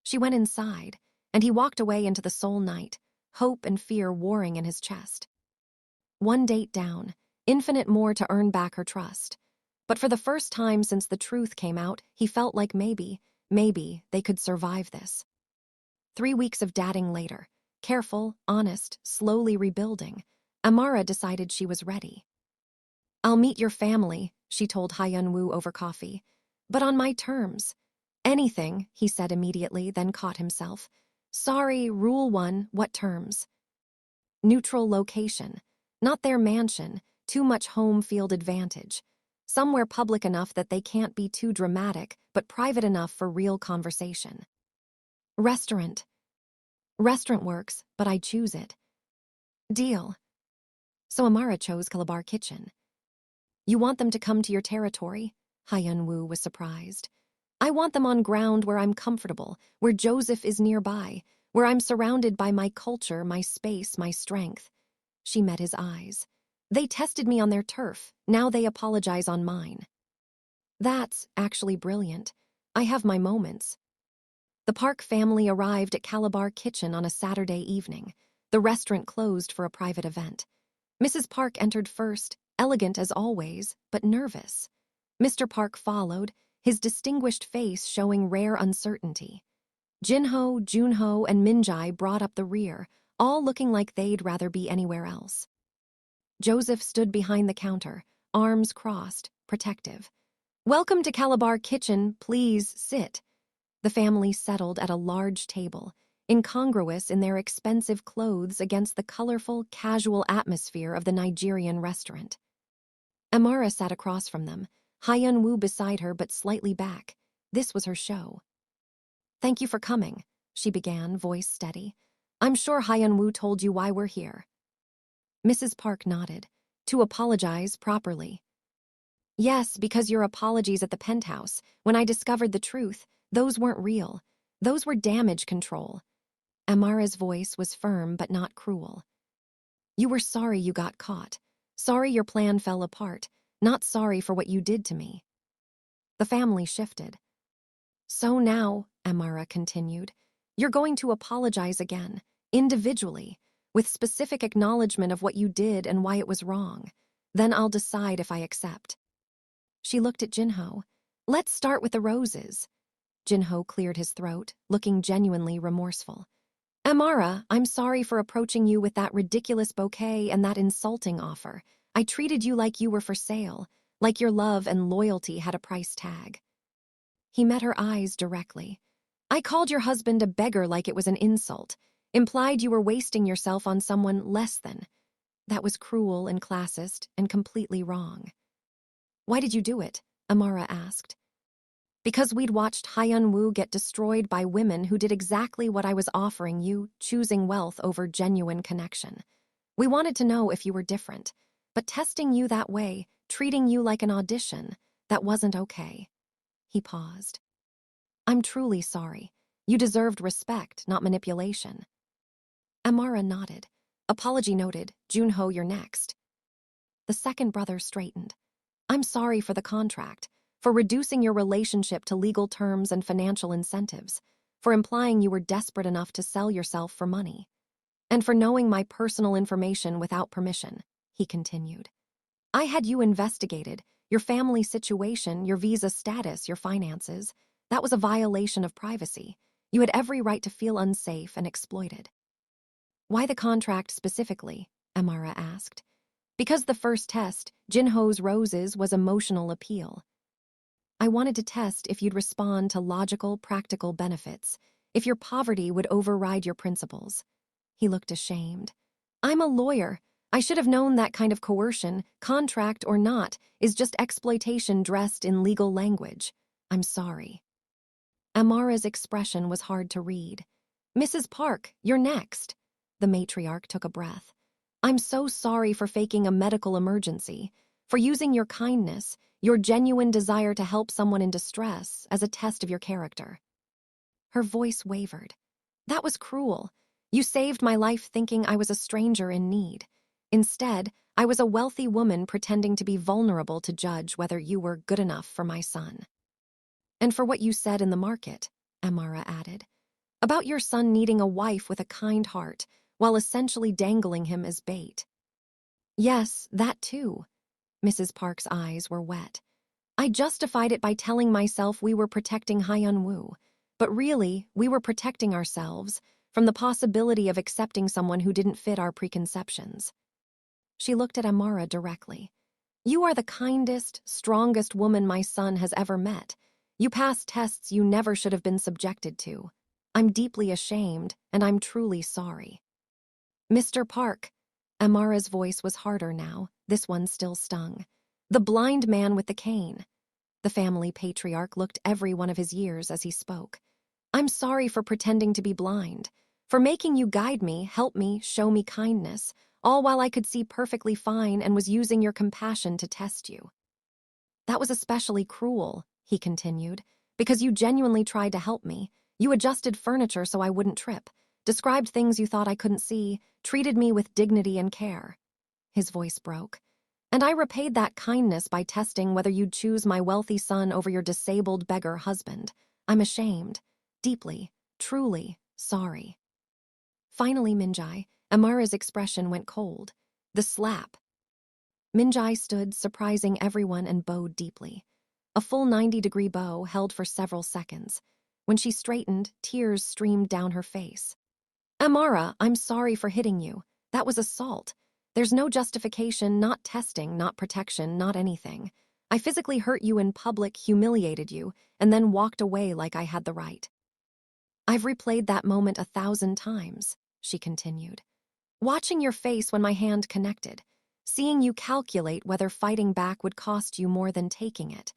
Speaker 1: She went inside, and he walked away into the Seoul night, hope and fear warring in his chest. One date down, infinite more to earn back her trust. But for the first time since the truth came out, he felt like maybe they could survive this. 3 weeks of dating later, careful, honest, slowly rebuilding, Amara decided she was ready. I'll meet your family, she told Hyun-woo over coffee, but on my terms. Anything, he said immediately, then caught himself. Sorry, rule 1, what terms? Neutral location. Not their mansion, too much home field advantage. Somewhere public enough that they can't be too dramatic, but private enough for real conversation. Restaurant. Restaurant works, but I choose it. Deal. So Amara chose Calabar Kitchen. You want them to come to your territory? Hyun-woo was surprised. I want them on ground where I'm comfortable, where Joseph is nearby, where I'm surrounded by my culture, my space, my strength. She met his eyes. They tested me on their turf, now they apologize on mine. That's actually brilliant. I have my moments. The Park family arrived at Calabar Kitchen on a Saturday evening. The restaurant closed for a private event. Mrs. Park entered first, elegant as always, but nervous. Mr. Park followed, his distinguished face showing rare uncertainty. Jinho, Junho, and Minjae brought up the rear, all looking like they'd rather be anywhere else. Joseph stood behind the counter, arms crossed, protective. Welcome to Calabar Kitchen, please sit. The family settled at a large table, incongruous in their expensive clothes against the colorful, casual atmosphere of the Nigerian restaurant. Amara sat across from them, Hyun-woo beside her but slightly back. This was her show. Thank you for coming, she began, voice steady. I'm sure Hyun-woo told you why we're here. Mrs. Park nodded. To apologize properly. Yes, because your apologies at the penthouse, when I discovered the truth, those weren't real. Those were damage control. Amara's voice was firm but not cruel. You were sorry you got caught. Sorry your plan fell apart. Not sorry for what you did to me. The family shifted. So now, Amara continued, you're going to apologize again, individually, with specific acknowledgement of what you did and why it was wrong. Then I'll decide if I accept. She looked at Jinho. Let's start with the roses. Jinho cleared his throat, looking genuinely remorseful. Amara, I'm sorry for approaching you with that ridiculous bouquet and that insulting offer. I treated you like you were for sale, like your love and loyalty had a price tag. He met her eyes directly. I called your husband a beggar like it was an insult, implied you were wasting yourself on someone less than. That was cruel and classist and completely wrong. Why did you do it? Amara asked. Because we'd watched Hyun-woo get destroyed by women who did exactly what I was offering you, choosing wealth over genuine connection. We wanted to know if you were different, but testing you that way, treating you like an audition, that wasn't okay. He paused. I'm truly sorry. You deserved respect, not manipulation. Amara nodded. Apology noted. Junho, you're next. The second brother straightened. I'm sorry for the contract, for reducing your relationship to legal terms and financial incentives, for implying you were desperate enough to sell yourself for money, and for knowing my personal information without permission, he continued. I had you investigated, your family situation, your visa status, your finances. That was a violation of privacy. You had every right to feel unsafe and exploited. Why the contract specifically? Amara asked. Because the first test, Jinho's roses, was emotional appeal. I wanted to test if you'd respond to logical, practical benefits, if your poverty would override your principles. He looked ashamed. I'm a lawyer. I should have known that kind of coercion, contract or not, is just exploitation dressed in legal language. I'm sorry. Amara's expression was hard to read. Mrs. Park, you're next. The matriarch took a breath. I'm so sorry for faking a medical emergency, for using your kindness, your genuine desire to help someone in distress as a test of your character. Her voice wavered. That was cruel. You saved my life thinking I was a stranger in need. Instead, I was a wealthy woman pretending to be vulnerable to judge whether you were good enough for my son. And for what you said in the market, Amara added, about your son needing a wife with a kind heart, while essentially dangling him as bait. Yes, that too. Mrs. Park's eyes were wet. I justified it by telling myself we were protecting Hyun-woo, but really, we were protecting ourselves from the possibility of accepting someone who didn't fit our preconceptions. She looked at Amara directly. You are the kindest, strongest woman my son has ever met. You passed tests you never should have been subjected to. I'm deeply ashamed, and I'm truly sorry. Mr. Park. Amara's voice was harder now. This one still stung. The blind man with the cane. The family patriarch looked every one of his years as he spoke. I'm sorry for pretending to be blind, for making you guide me, help me, show me kindness, all while I could see perfectly fine and was using your compassion to test you. That was especially cruel, he continued, because you genuinely tried to help me. You adjusted furniture so I wouldn't trip, described things you thought I couldn't see, treated me with dignity and care. His voice broke. And I repaid that kindness by testing whether you'd choose my wealthy son over your disabled beggar husband. I'm ashamed. Deeply, truly sorry. Finally, Minjai, Amara's expression went cold. The slap. Minjai stood, surprising everyone, and bowed deeply. A full 90-degree bow held for several seconds. When she straightened, tears streamed down her face. Amara, I'm sorry for hitting you. That was assault. There's no justification, not testing, not protection, not anything. I physically hurt you in public, humiliated you, and then walked away like I had the right. I've replayed that moment 1,000 times, she continued. Watching your face when my hand connected, seeing you calculate whether fighting back would cost you more than taking it,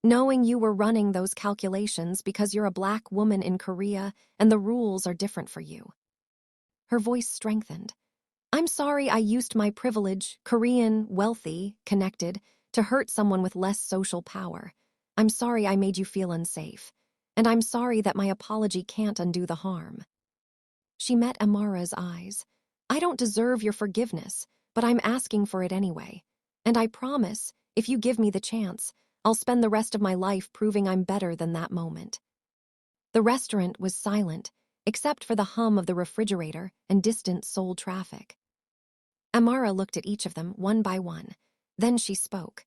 Speaker 1: knowing you were running those calculations because you're a black woman in Korea and the rules are different for you. Her voice strengthened. I'm sorry I used my privilege, Korean, wealthy, connected, to hurt someone with less social power. I'm sorry I made you feel unsafe. And I'm sorry that my apology can't undo the harm. She met Amara's eyes. I don't deserve your forgiveness, but I'm asking for it anyway. And I promise, if you give me the chance, I'll spend the rest of my life proving I'm better than that moment. The restaurant was silent, except for the hum of the refrigerator and distant Seoul traffic. Amara looked at each of them one by one. Then she spoke.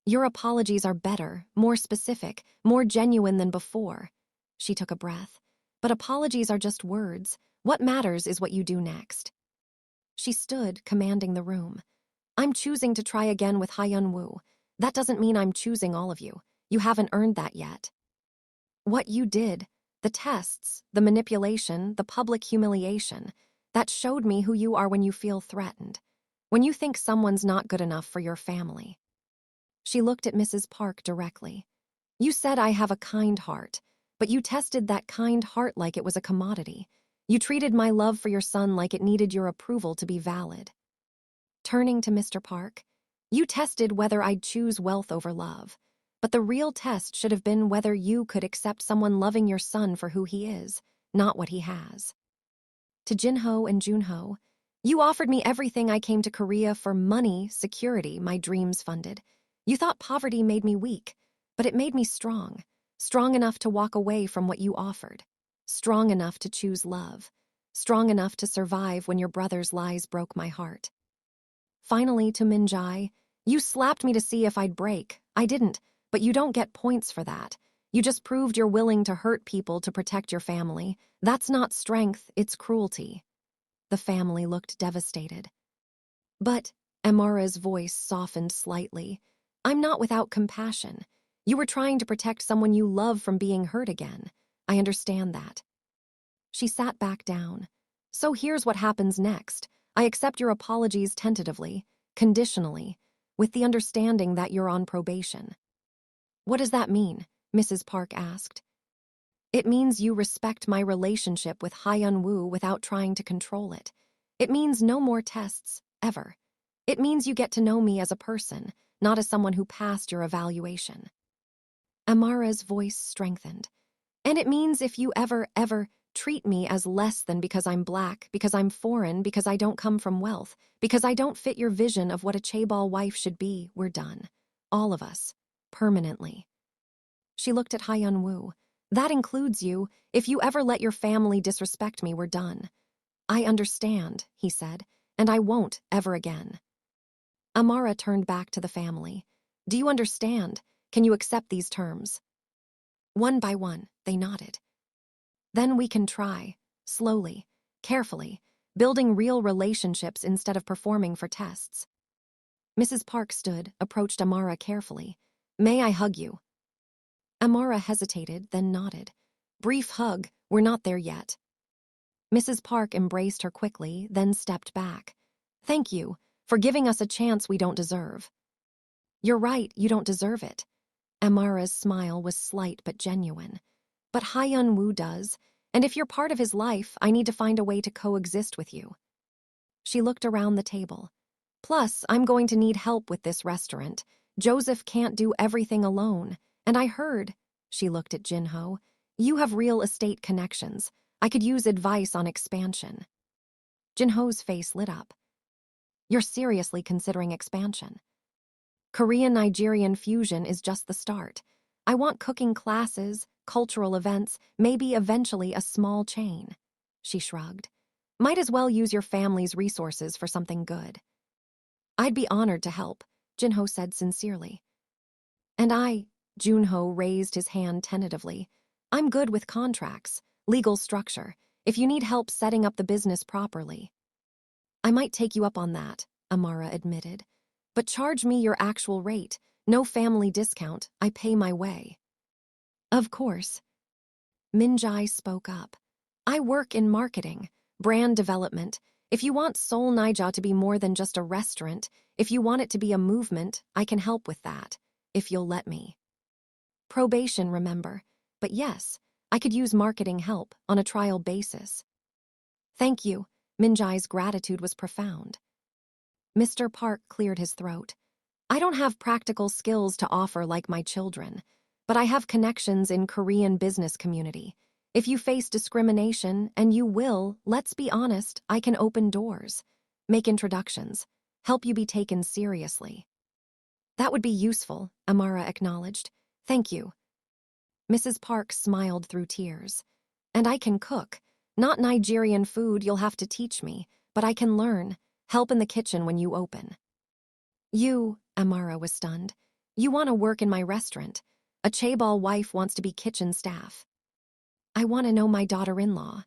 Speaker 1: Your apologies are better, more specific, more genuine than before. She took a breath. But apologies are just words. What matters is what you do next. She stood, commanding the room. I'm choosing to try again with Hyun-woo. That doesn't mean I'm choosing all of you. You haven't earned that yet. What you did, the tests, the manipulation, the public humiliation, that showed me who you are when you feel threatened, when you think someone's not good enough for your family. She looked at Mrs. Park directly. You said I have a kind heart, but you tested that kind heart like it was a commodity. You treated my love for your son like it needed your approval to be valid. Turning to Mr. Park, you tested whether I'd choose wealth over love, but the real test should have been whether you could accept someone loving your son for who he is, not what he has. To Jinho and Junho, you offered me everything I came to Korea for: money, security, my dreams funded. You thought poverty made me weak, but it made me strong, strong enough to walk away from what you offered, strong enough to choose love, strong enough to survive when your brother's lies broke my heart. Finally, to Minjai, you slapped me to see if I'd break. I didn't, but you don't get points for that. You just proved you're willing to hurt people to protect your family. That's not strength, it's cruelty. The family looked devastated. But, Amara's voice softened slightly, I'm not without compassion. You were trying to protect someone you love from being hurt again. I understand that. She sat back down. So here's what happens next. I accept your apologies tentatively, conditionally, with the understanding that you're on probation. What does that mean? Mrs. Park asked. It means you respect my relationship with Hyun-woo without trying to control it. It means no more tests, ever. It means you get to know me as a person, not as someone who passed your evaluation. Amara's voice strengthened. And it means if you ever treat me as less than because I'm black, because I'm foreign, because I don't come from wealth, because I don't fit your vision of what a chaebol wife should be, we're done. All of us. Permanently. She looked at Hyun-woo. That includes you. If you ever let your family disrespect me, we're done. I understand, he said, and I won't ever again. Amara turned back to the family. Do you understand? Can you accept these terms? One by one, they nodded. Then we can try, slowly, carefully, building real relationships instead of performing for tests. Mrs. Park stood, approached Amara carefully. May I hug you? Amara hesitated, then nodded. Brief hug, we're not there yet. Mrs. Park embraced her quickly, then stepped back. Thank you, for giving us a chance we don't deserve. You're right, you don't deserve it. Amara's smile was slight but genuine. But Hyun-woo does, and if you're part of his life, I need to find a way to coexist with you. She looked around the table. Plus, I'm going to need help with this restaurant. Joseph can't do everything alone. And I heard, she looked at Jinho, you have real estate connections. I could use advice on expansion. Jinho's face lit up. You're seriously considering expansion? Korean-Nigerian fusion is just the start. I want cooking classes, cultural events, maybe eventually a small chain. She shrugged. Might as well use your family's resources for something good. I'd be honored to help, Jinho said sincerely. And Junho raised his hand tentatively. I'm good with contracts, legal structure, if you need help setting up the business properly. I might take you up on that, Amara admitted. But charge me your actual rate. No family discount. I pay my way. Of course. Minjai spoke up. I work in marketing, brand development. If you want Seoul Naija to be more than just a restaurant, if you want it to be a movement, I can help with that, if you'll let me. Probation, remember. But yes, I could use marketing help on a trial basis. Thank you. Minjai's gratitude was profound. Mr. Park cleared his throat. I don't have practical skills to offer like my children, but I have connections in Korean business community. If you face discrimination, and you will, let's be honest, I can open doors, make introductions, help you be taken seriously. That would be useful, Amara acknowledged. Thank you. Mrs. Park smiled through tears. And I can cook. Not Nigerian food you'll have to teach me, but I can learn. Help in the kitchen when you open. You, Amara was stunned. You want to work in my restaurant. A chaebol wife wants to be kitchen staff. I want to know my daughter-in-law.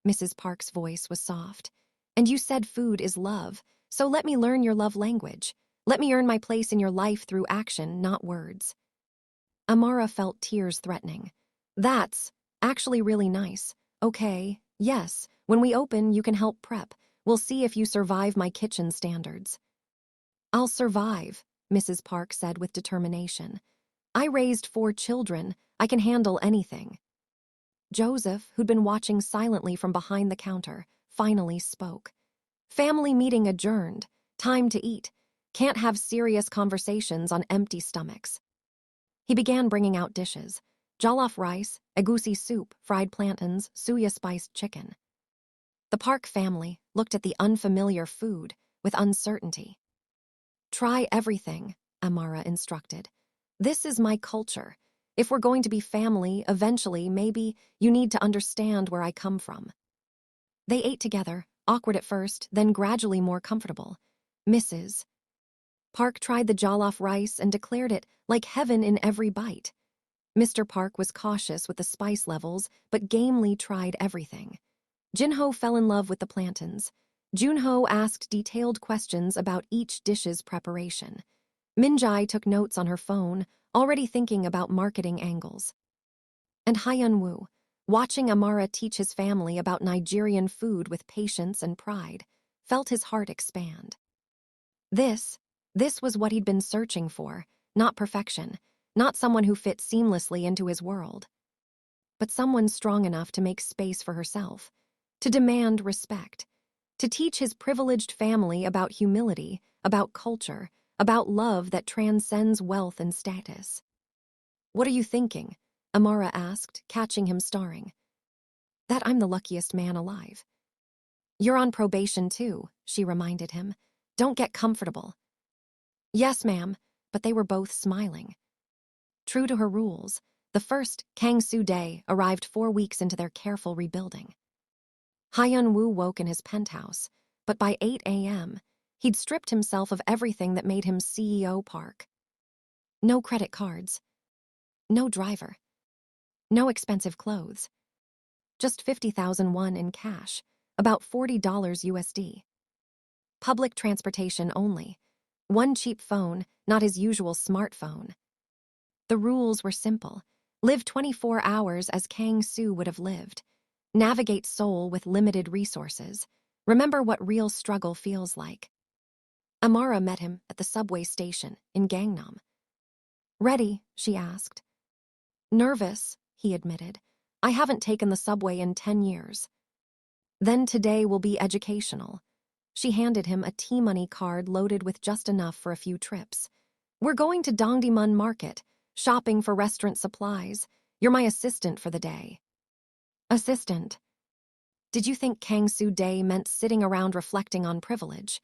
Speaker 1: Mrs. Park's voice was soft. And you said food is love, so let me learn your love language. Let me earn my place in your life through action, not words. Amara felt tears threatening. That's actually really nice. Okay, yes, when we open, you can help prep. We'll see if you survive my kitchen standards. I'll survive, Mrs. Park said with determination. I raised 4 children. I can handle anything. Joseph, who'd been watching silently from behind the counter, finally spoke. Family meeting adjourned. Time to eat. Can't have serious conversations on empty stomachs. He began bringing out dishes. Jollof rice, egusi soup, fried plantains, suya-spiced chicken. The Park family looked at the unfamiliar food with uncertainty. Try everything, Amara instructed. This is my culture. If we're going to be family, eventually, maybe you need to understand where I come from. They ate together, awkward at first, then gradually more comfortable. Mrs. Park tried the jollof rice and declared it like heaven in every bite. Mr. Park was cautious with the spice levels, but gamely tried everything. Jinho fell in love with the plantains. Junho asked detailed questions about each dish's preparation. Minjai took notes on her phone, already thinking about marketing angles. And Hyun-woo, watching Amara teach his family about Nigerian food with patience and pride, felt his heart expand. This was what he'd been searching for, not perfection, not someone who fit seamlessly into his world, but someone strong enough to make space for herself, to demand respect, to teach his privileged family about humility, about culture, about love that transcends wealth and status. What are you thinking? Amara asked, catching him starring. That I'm the luckiest man alive. You're on probation too, she reminded him. Don't get comfortable. Yes, ma'am, but they were both smiling. True to her rules, the first Kang Soo day arrived 4 weeks into their careful rebuilding. Hyun-woo woke in his penthouse, but by 8 a.m., he'd stripped himself of everything that made him CEO Park. No credit cards. No driver. No expensive clothes. Just 50,000 won in cash, about $40 USD. Public transportation only. 1 cheap phone, not his usual smartphone. The rules were simple. Live 24 hours as Kang Soo would have lived. Navigate Seoul with limited resources. Remember what real struggle feels like. Amara met him at the subway station in Gangnam. Ready? She asked. Nervous, he admitted. I haven't taken the subway in 10 years. Then today will be educational. She handed him a T-money card loaded with just enough for a few trips. We're going to Dongdaemun Market, shopping for restaurant supplies. You're my assistant for the day. Assistant. Did you think Kang Soo Day meant sitting around reflecting on privilege?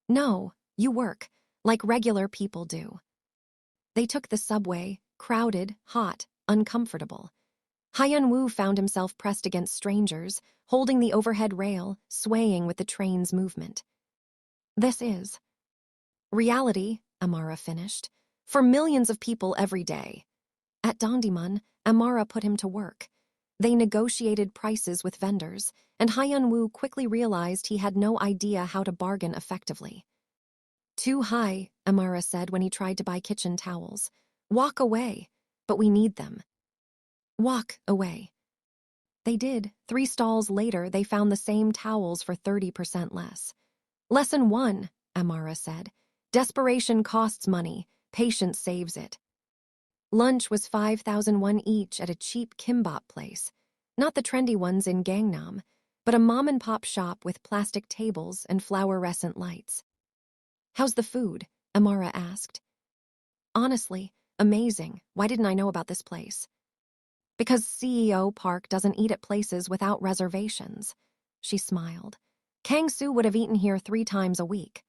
Speaker 1: No, you work, like regular people do. They took the subway, crowded, hot, uncomfortable. Hyun-woo found himself pressed against strangers, holding the overhead rail, swaying with the train's movement. This is reality, Amara finished, for millions of people every day. At Dongdaemun, Amara put him to work. They negotiated prices with vendors, and Hyun-woo quickly realized he had no idea how to bargain effectively. Too high, Amara said when he tried to buy kitchen towels. Walk away, but we need them. Walk away. They did. 3 stalls later, they found the same towels for 30% less. Lesson 1, Amara said. Desperation costs money. Patience saves it. Lunch was 5,000 won each at a cheap kimbap place. Not the trendy ones in Gangnam, but a mom-and-pop shop with plastic tables and fluorescent lights. How's the food? Amara asked. Honestly, amazing. Why didn't I know about this place? Because CEO Park doesn't eat at places without reservations. She smiled. Kang Soo would have eaten here 3 times a week.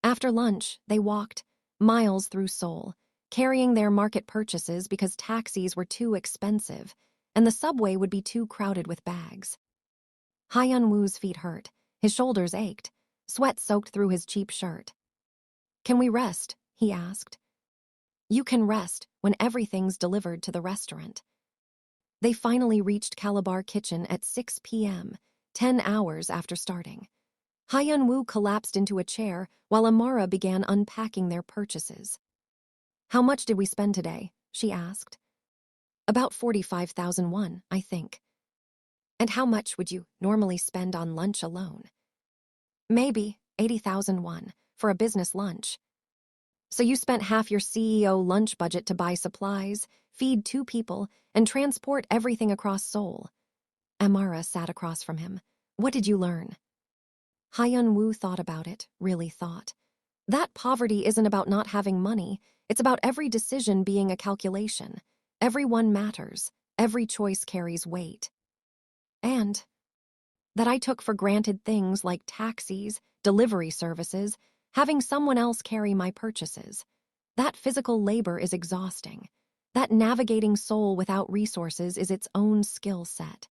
Speaker 1: After lunch, they walked miles through Seoul, carrying their market purchases because taxis were too expensive and the subway would be too crowded with bags. Hyun-woo's feet hurt. His shoulders ached. Sweat soaked through his cheap shirt. Can we rest? He asked. You can rest when everything's delivered to the restaurant. They finally reached Calabar Kitchen at 6 p.m., 10 hours after starting. Hyun-woo collapsed into a chair while Amara began unpacking their purchases. "How much did we spend today?" she asked. "About 45,000 won, I think." "And how much would you normally spend on lunch alone?" "Maybe 80,000 won for a business lunch." "So you spent half your CEO lunch budget to buy supplies, feed 2 people, and transport everything across Seoul." Amara sat across from him. "What did you learn?" Hyun-woo thought about it, really thought. That poverty isn't about not having money, it's about every decision being a calculation. Every one matters, every choice carries weight. And that I took for granted things like taxis, delivery services, having someone else carry my purchases. That physical labor is exhausting. That navigating Seoul without resources is its own skill set.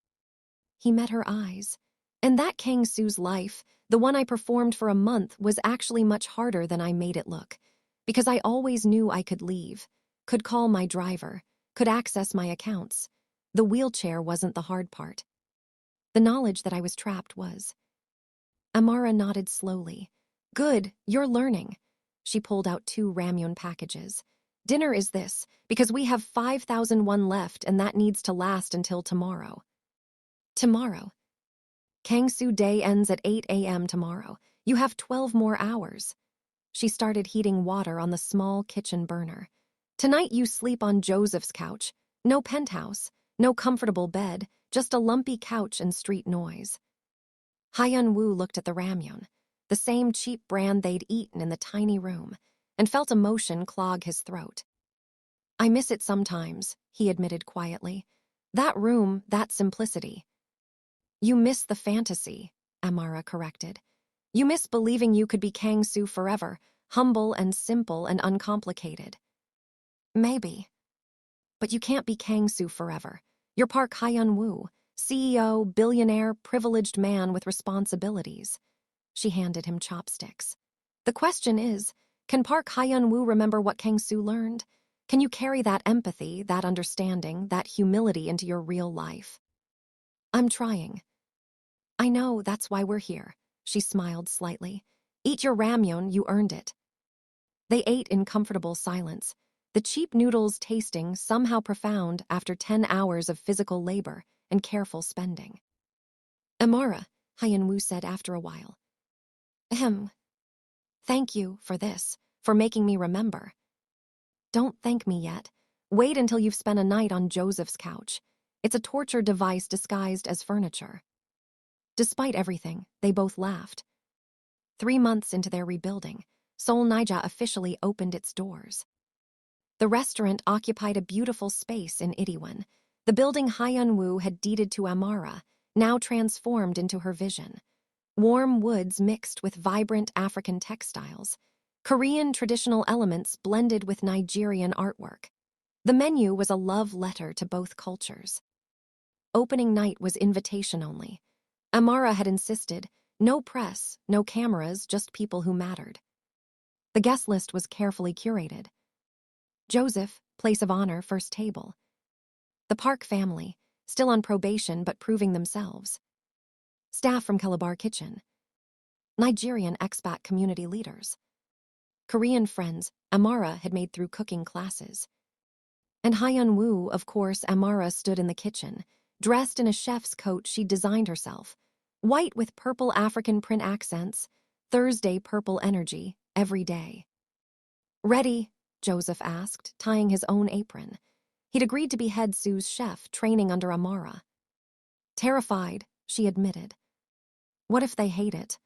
Speaker 1: He met her eyes. And that Kang Soo's life, the one I performed for a month, was actually much harder than I made it look. Because I always knew I could leave, could call my driver, could access my accounts. The wheelchair wasn't the hard part. The knowledge that I was trapped was. Amara nodded slowly. "Good, you're learning." She pulled out 2 ramyun packages. "Dinner is this, because we have 5,001 left and that needs to last until tomorrow." Tomorrow? Kang Soo Day ends at 8 a.m. tomorrow. You have 12 more hours. She started heating water on the small kitchen burner. "Tonight you sleep on Joseph's couch. No penthouse, no comfortable bed, just a lumpy couch and street noise." Hyun-woo looked at the ramyun, the same cheap brand they'd eaten in the tiny room, and felt emotion clog his throat. "I miss it sometimes," he admitted quietly. "That room, that simplicity." "You miss the fantasy," Amara corrected. "You miss believing you could be Kang Soo forever, humble and simple and uncomplicated." "Maybe. But you can't be Kang Soo forever. You're Park Hyun-woo, CEO, billionaire, privileged man with responsibilities." She handed him chopsticks. "The question is, can Park Hyun-woo remember what Kang Soo learned? Can you carry that empathy, that understanding, that humility into your real life?" "I'm trying." "I know, that's why we're here." She smiled slightly. "Eat your ramyun, you earned it." They ate in comfortable silence, the cheap noodles tasting somehow profound after 10 hours of physical labor and careful spending. "Amara," Hyun-woo said after a while. "Ahem. Thank you for this, for making me remember." "Don't thank me yet. Wait until you've spent a night on Joseph's couch. It's a torture device disguised as furniture." Despite everything, they both laughed. 3 months into their rebuilding, Seoul Naija officially opened its doors. The restaurant occupied a beautiful space in Itaewon, the building Hyun-woo had deeded to Amara, now transformed into her vision. Warm woods mixed with vibrant African textiles, Korean traditional elements blended with Nigerian artwork. The menu was a love letter to both cultures. Opening night was invitation only. Amara had insisted, no press, no cameras, just people who mattered. The guest list was carefully curated. Joseph, place of honor, first table. The Park family, still on probation but proving themselves. Staff from Calabar Kitchen. Nigerian expat community leaders. Korean friends Amara had made through cooking classes. And Hyun-woo, of course. Amara stood in the kitchen, dressed in a chef's coat she'd designed herself. White with purple African print accents, Thursday purple energy, every day. "Ready?" Joseph asked, tying his own apron. He'd agreed to be head sous chef, training under Amara. "Terrified," she admitted. "What if they hate it?"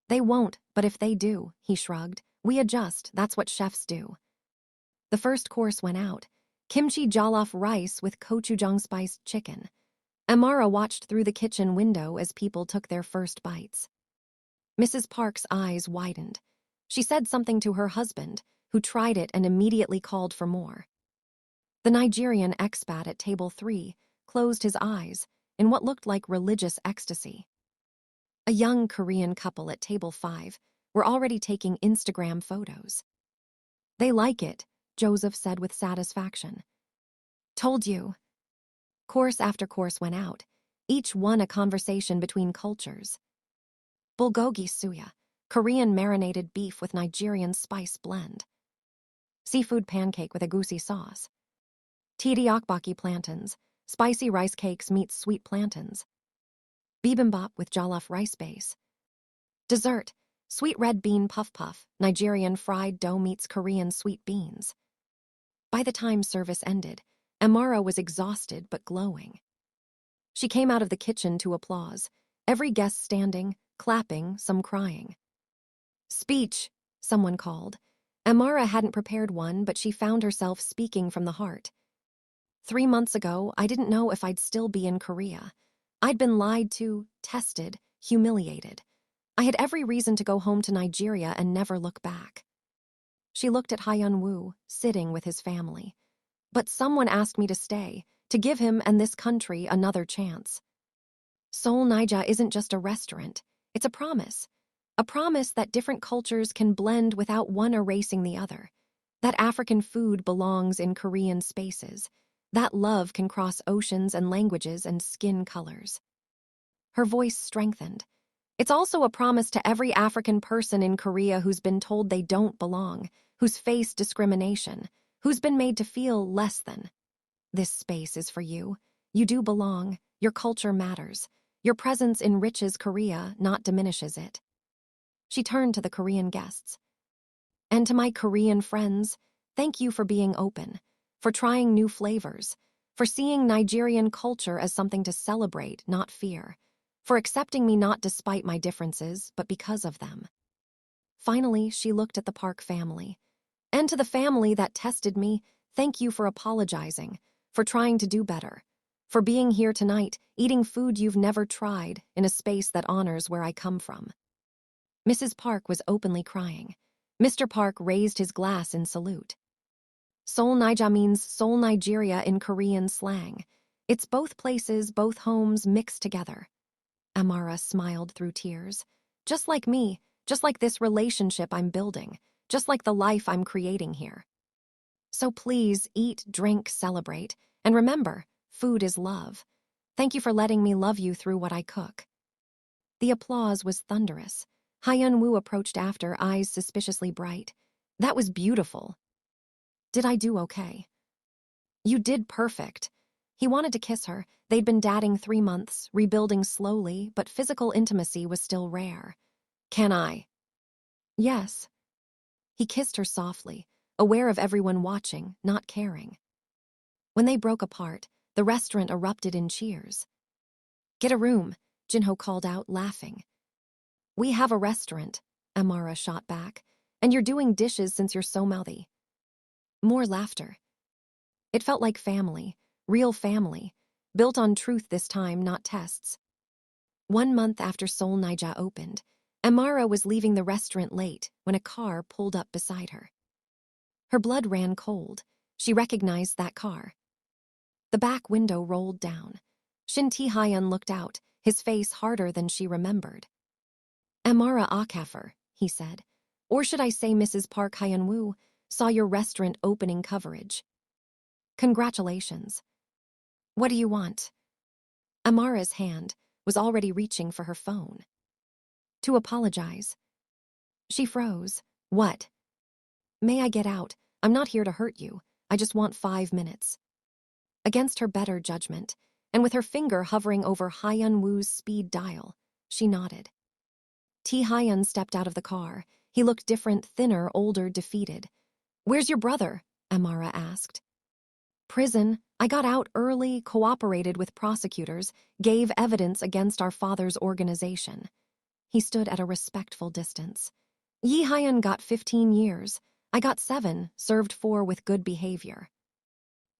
Speaker 1: "They won't, but if they do," he shrugged. "We adjust, that's what chefs do." The first course went out. Kimchi jollof rice with gochujang spiced chicken. Amara watched through the kitchen window as people took their first bites. Mrs. Park's eyes widened. She said something to her husband, who tried it and immediately called for more. The Nigerian expat at table 3 closed his eyes in what looked like religious ecstasy. A young Korean couple at table 5 were already taking Instagram photos. "They like it," Joseph said with satisfaction. "Told you." Course after course went out, each one a conversation between cultures. Bulgogi suya, Korean marinated beef with Nigerian spice blend. Seafood pancake with egusi sauce. Tteokbokki plantains, spicy rice cakes meets sweet plantains. Bibimbap with jollof rice base. Dessert, sweet red bean puff puff, Nigerian fried dough meets Korean sweet beans. By the time service ended, Amara was exhausted but glowing. She came out of the kitchen to applause, every guest standing, clapping, some crying. Speech, someone called. Amara hadn't prepared one, but she found herself speaking from the heart. 3 months ago, I didn't know if I'd still be in Korea. I'd been lied to, tested, humiliated. I had every reason to go home to Nigeria and never look back. She looked at Hyun-woo, sitting with his family. But someone asked me to stay, to give him and this country another chance. Seoul Naija isn't just a restaurant, it's a promise. A promise that different cultures can blend without one erasing the other. That African food belongs in Korean spaces. That love can cross oceans and languages and skin colors. Her voice strengthened. It's also a promise to every African person in Korea who's been told they don't belong, who's faced discrimination, who's been made to feel less than. This space is for you. You do belong. Your culture matters. Your presence enriches Korea, not diminishes it. She turned to the Korean guests. And to my Korean friends, thank you for being open, for trying new flavors, for seeing Nigerian culture as something to celebrate, not fear, for accepting me not despite my differences, but because of them. Finally, she looked at the Park family. And to the family that tested me, thank you for apologizing, for trying to do better, for being here tonight, eating food you've never tried in a space that honors where I come from. Mrs. Park was openly crying. Mr. Park raised his glass in salute. Seoul Naija means Seoul, Nigeria in Korean slang. It's both places, both homes mixed together. Amara smiled through tears. Just like me, just like this relationship I'm building, just like the life I'm creating here. So please eat, drink, celebrate, and remember, food is love. Thank you for letting me love you through what I cook. The applause was thunderous. Hyun-woo approached after, eyes suspiciously bright. That was beautiful. Did I do okay? You did perfect. He wanted to kiss her. They'd been dating 3 months, rebuilding slowly, but physical intimacy was still rare. Can I? Yes. He kissed her softly, aware of everyone watching, not caring. When they broke apart, the restaurant erupted in cheers. Get a room, Jinho called out, laughing. We have a restaurant, Amara shot back, and you're doing dishes since you're so mouthy. More laughter. It felt like family, real family, built on truth this time, not tests. 1 month after Seoul Naija opened, Amara was leaving the restaurant late when a car pulled up beside her. Her blood ran cold. She recognized that car. The back window rolled down. Shin Tae-hyun looked out, his face harder than she remembered. Amara Okafor, he said, or should I say Mrs. Park Hyun-woo, saw your restaurant opening coverage. Congratulations. What do you want? Amara's hand was already reaching for her phone. To apologize. She froze. What? May I get out? I'm not here to hurt you. I just want 5 minutes. Against her better judgment, and with her finger hovering over Hyun-woo's speed dial, she nodded. Tae-hyun stepped out of the car. He looked different, thinner, older, defeated. Where's your brother? Amara asked. Prison. I got out early, cooperated with prosecutors, gave evidence against our father's organization. He stood at a respectful distance. Yi-hyun got 15 years. I got 7, served 4 with good behavior.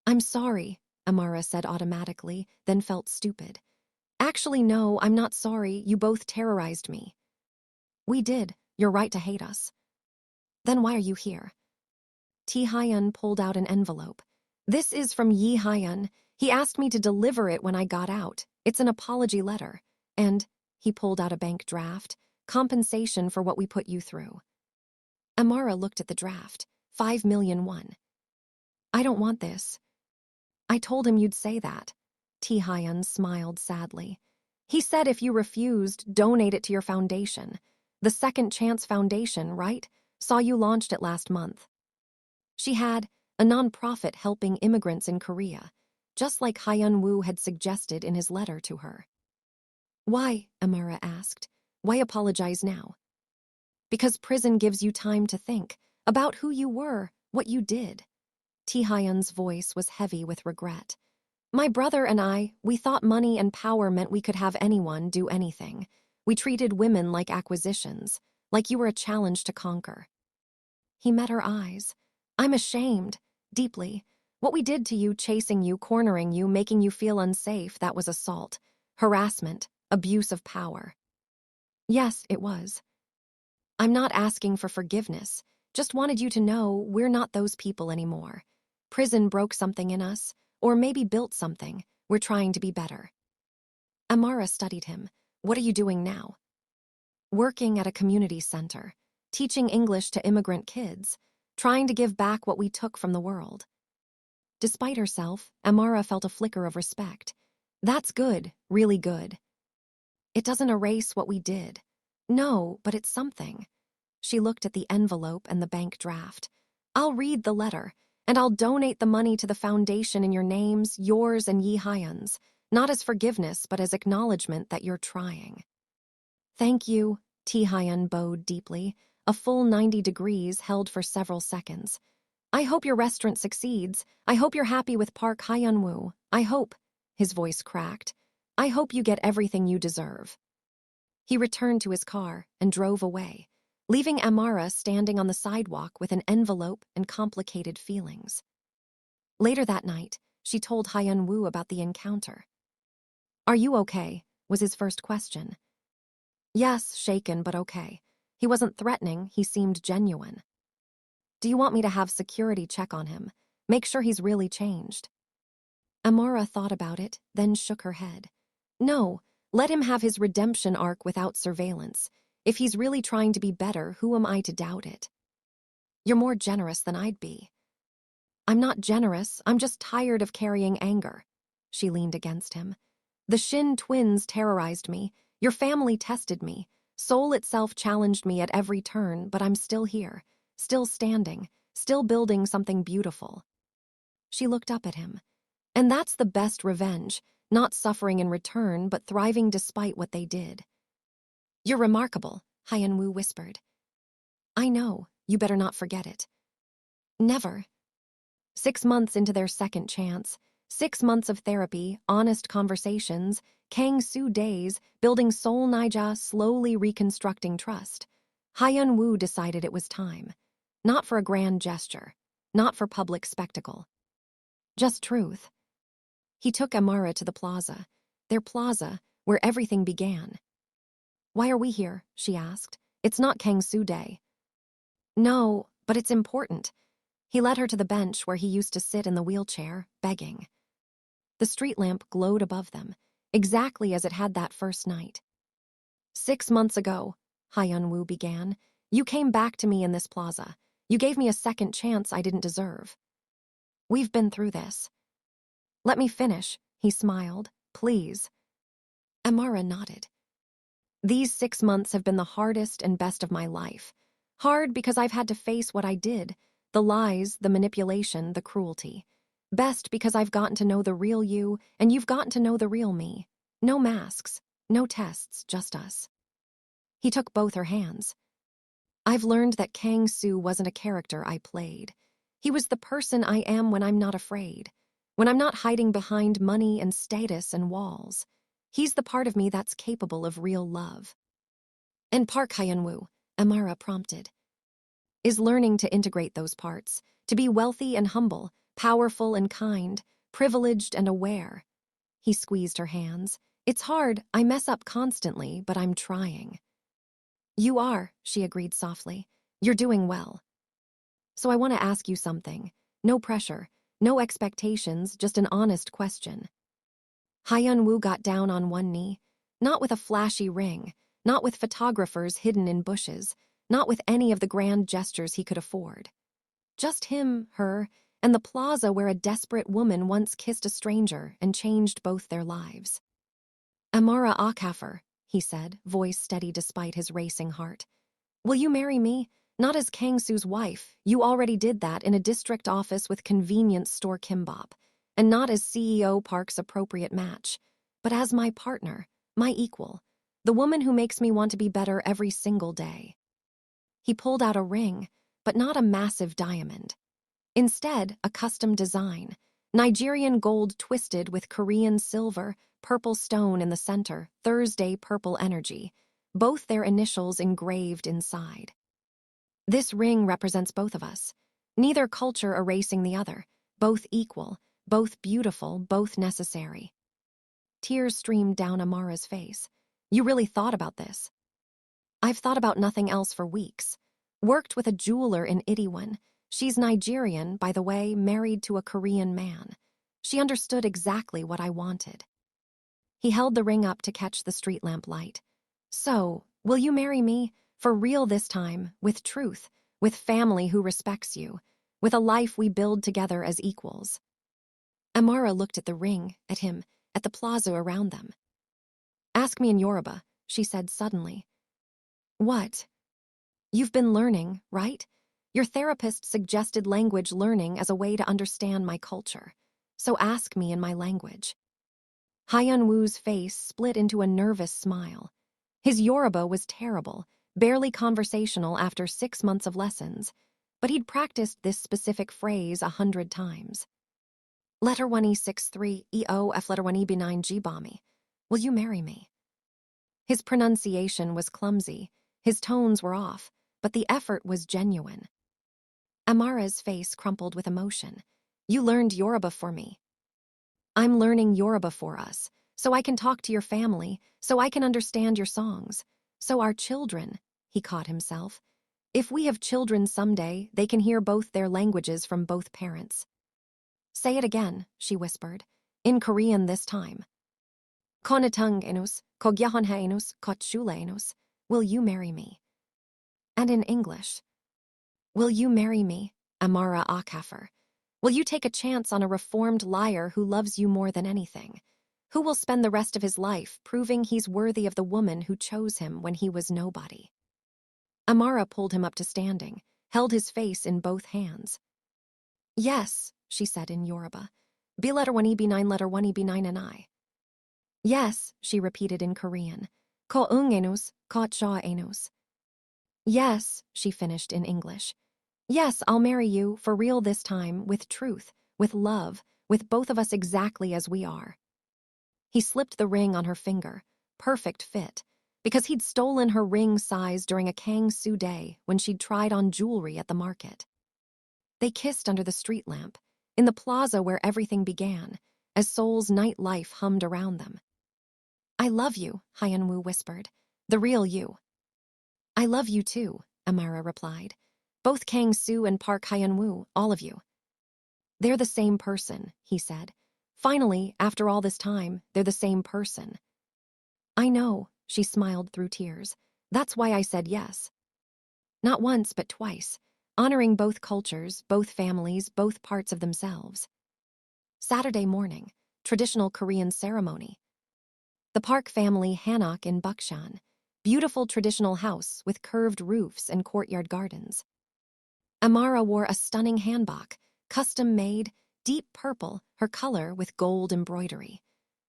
Speaker 1: I'm sorry, Amara said automatically, then felt stupid. Actually, no, I'm not sorry. You both terrorized me. We did. You're right to hate us. Then why are you here? Tae-hyun pulled out an envelope. This is from Yi-hyun. He asked me to deliver it when I got out. It's an apology letter. And he pulled out a bank draft, compensation for what we put you through. Amara looked at the draft. 5 million won. I don't want this. I told him you'd say that. Hyun smiled sadly. He said if you refused, donate it to your foundation. The Second Chance Foundation, right? Saw you launched it last month. She had a nonprofit helping immigrants in Korea, just like Hyun-woo had suggested in his letter to her. Why? Amara asked. Why apologize now? Because prison gives you time to think about who you were, what you did. Hyun's voice was heavy with regret. My brother and I, we thought money and power meant we could have anyone do anything. We treated women like acquisitions, like you were a challenge to conquer. He met her eyes. I'm ashamed, deeply. What we did to you, chasing you, cornering you, making you feel unsafe, that was assault, harassment, abuse of power. Yes, it was. I'm not asking for forgiveness, just wanted you to know we're not those people anymore. Prison broke something in us, or maybe built something. We're trying to be better. Amara studied him. What are you doing now? Working at a community center, teaching English to immigrant kids, trying to give back what we took from the world. Despite herself, Amara felt a flicker of respect. That's good, really good. It doesn't erase what we did. No, but it's something. She looked at the envelope and the bank draft. I'll read the letter, and I'll donate the money to the foundation in your names, yours and Yi Hyun's, not as forgiveness, but as acknowledgement that you're trying. Thank you, Hyun bowed deeply, a full 90 degrees held for several seconds. I hope your restaurant succeeds. I hope you're happy with Park Hyun-woo. I hope, his voice cracked, I hope you get everything you deserve. He returned to his car and drove away, leaving Amara standing on the sidewalk with an envelope and complicated feelings. Later that night, she told Hyun-woo about the encounter. Are you okay? Was his first question. Yes, shaken, but okay. He wasn't threatening, he seemed genuine. Do you want me to have security check on him? Make sure he's really changed? Amara thought about it, then shook her head. No, let him have his redemption arc without surveillance. If he's really trying to be better, who am I to doubt it? You're more generous than I'd be. I'm not generous, I'm just tired of carrying anger. She leaned against him. The Shin twins terrorized me. Your family tested me. Seoul itself challenged me at every turn, but I'm still here, still standing, still building something beautiful. She looked up at him. And that's the best revenge, not suffering in return, but thriving despite what they did. You're remarkable, Hyun-woo whispered. I know, you better not forget it. Never. 6 months into their second chance, 6 months of therapy, honest conversations, Kang Soo days, building Seoul Naija, slowly reconstructing trust. Hyun-woo decided it was time. Not for a grand gesture, not for public spectacle. Just truth. He took Amara to the plaza, their plaza, where everything began. Why are we here? She asked. It's not Kang Soo Day. No, but it's important. He led her to the bench where he used to sit in the wheelchair, begging. The street lamp glowed above them, exactly as it had that first night. 6 months ago, Hyun-woo began, you came back to me in this plaza. You gave me a second chance I didn't deserve. We've been through this. Let me finish, he smiled. Please. Amara nodded. These 6 months have been the hardest and best of my life. Hard because I've had to face what I did, the lies, the manipulation, the cruelty. Best because I've gotten to know the real you, and you've gotten to know the real me. No masks, no tests, just us. He took both her hands. I've learned that Kang Soo wasn't a character I played. He was the person I am when I'm not afraid, when I'm not hiding behind money and status and walls. He's the part of me that's capable of real love. And Park Hyun-woo, Amara prompted, is learning to integrate those parts, to be wealthy and humble, powerful and kind, privileged and aware. He squeezed her hands. It's hard, I mess up constantly, but I'm trying. You are, she agreed softly. You're doing well. So I want to ask you something. No pressure, no expectations, just an honest question. Hyun-woo got down on one knee, not with a flashy ring, not with photographers hidden in bushes, not with any of the grand gestures he could afford. Just him, her, and the plaza where a desperate woman once kissed a stranger and changed both their lives. Amara Okafor, he said, voice steady despite his racing heart. Will you marry me? Not as Kang Soo's wife, you already did that in a district office with convenience store kimbap, and not as CEO Park's appropriate match, but as my partner, my equal, the woman who makes me want to be better every single day. He pulled out a ring, but not a massive diamond. Instead, a custom design, Nigerian gold twisted with Korean silver, purple stone in the center, Thursday purple energy, both their initials engraved inside. This ring represents both of us, neither culture erasing the other, both equal, both beautiful, both necessary. Tears streamed down Amara's face. You really thought about this? I've thought about nothing else for weeks. Worked with a jeweler in Itaewon. She's Nigerian, by the way, married to a Korean man. She understood exactly what I wanted. He held the ring up to catch the street lamp light. So, will you marry me? For real this time, with truth, with family who respects you, with a life we build together as equals. Amara looked at the ring, at him, at the plaza around them. Ask me in Yoruba, she said suddenly. What? You've been learning, right? Your therapist suggested language learning as a way to understand my culture. So ask me in my language. Hyun-woo's face split into a nervous smile. His Yoruba was terrible, barely conversational after 6 months of lessons, but he'd practiced this specific phrase 100 times. Letter 1E63 EO F letter 1E B9 G Bommy. Will you marry me? His pronunciation was clumsy, his tones were off, but the effort was genuine. Amara's face crumpled with emotion. You learned Yoruba for me. I'm learning Yoruba for us, so I can talk to your family, so I can understand your songs, so our children, he caught himself. If we have children someday, they can hear both their languages from both parents. Say it again, she whispered, in Korean this time. Konatung enus, kogyahonha enus, kotshule enus, will you marry me? And in English. Will you marry me, Amara Okafor? Will you take a chance on a reformed liar who loves you more than anything? Who will spend the rest of his life proving he's worthy of the woman who chose him when he was nobody? Amara pulled him up to standing, held his face in both hands. Yes, she said in Yoruba. B letter 1E B9 letter 1E B9 and I. Yes, she repeated in Korean. Ko ung enus, ko cha enus. Yes, she finished in English. Yes, I'll marry you, for real this time, with truth, with love, with both of us exactly as we are. He slipped the ring on her finger, perfect fit, because he'd stolen her ring size during a Kang Soo day when she'd tried on jewelry at the market. They kissed under the street lamp, in the plaza where everything began, as Seoul's nightlife hummed around them. I love you, Hyun-woo whispered, the real you. I love you too, Amara replied. Both Kang Soo and Park Hyun-woo, all of you. They're the same person, he said. Finally, after all this time, they're the same person. I know, she smiled through tears. That's why I said yes. Not once, but twice, honoring both cultures, both families, both parts of themselves. Saturday morning, traditional Korean ceremony. The Park family hanok in Bukshan, beautiful traditional house with curved roofs and courtyard gardens. Amara wore a stunning hanbok, custom-made, deep purple, her color with gold embroidery.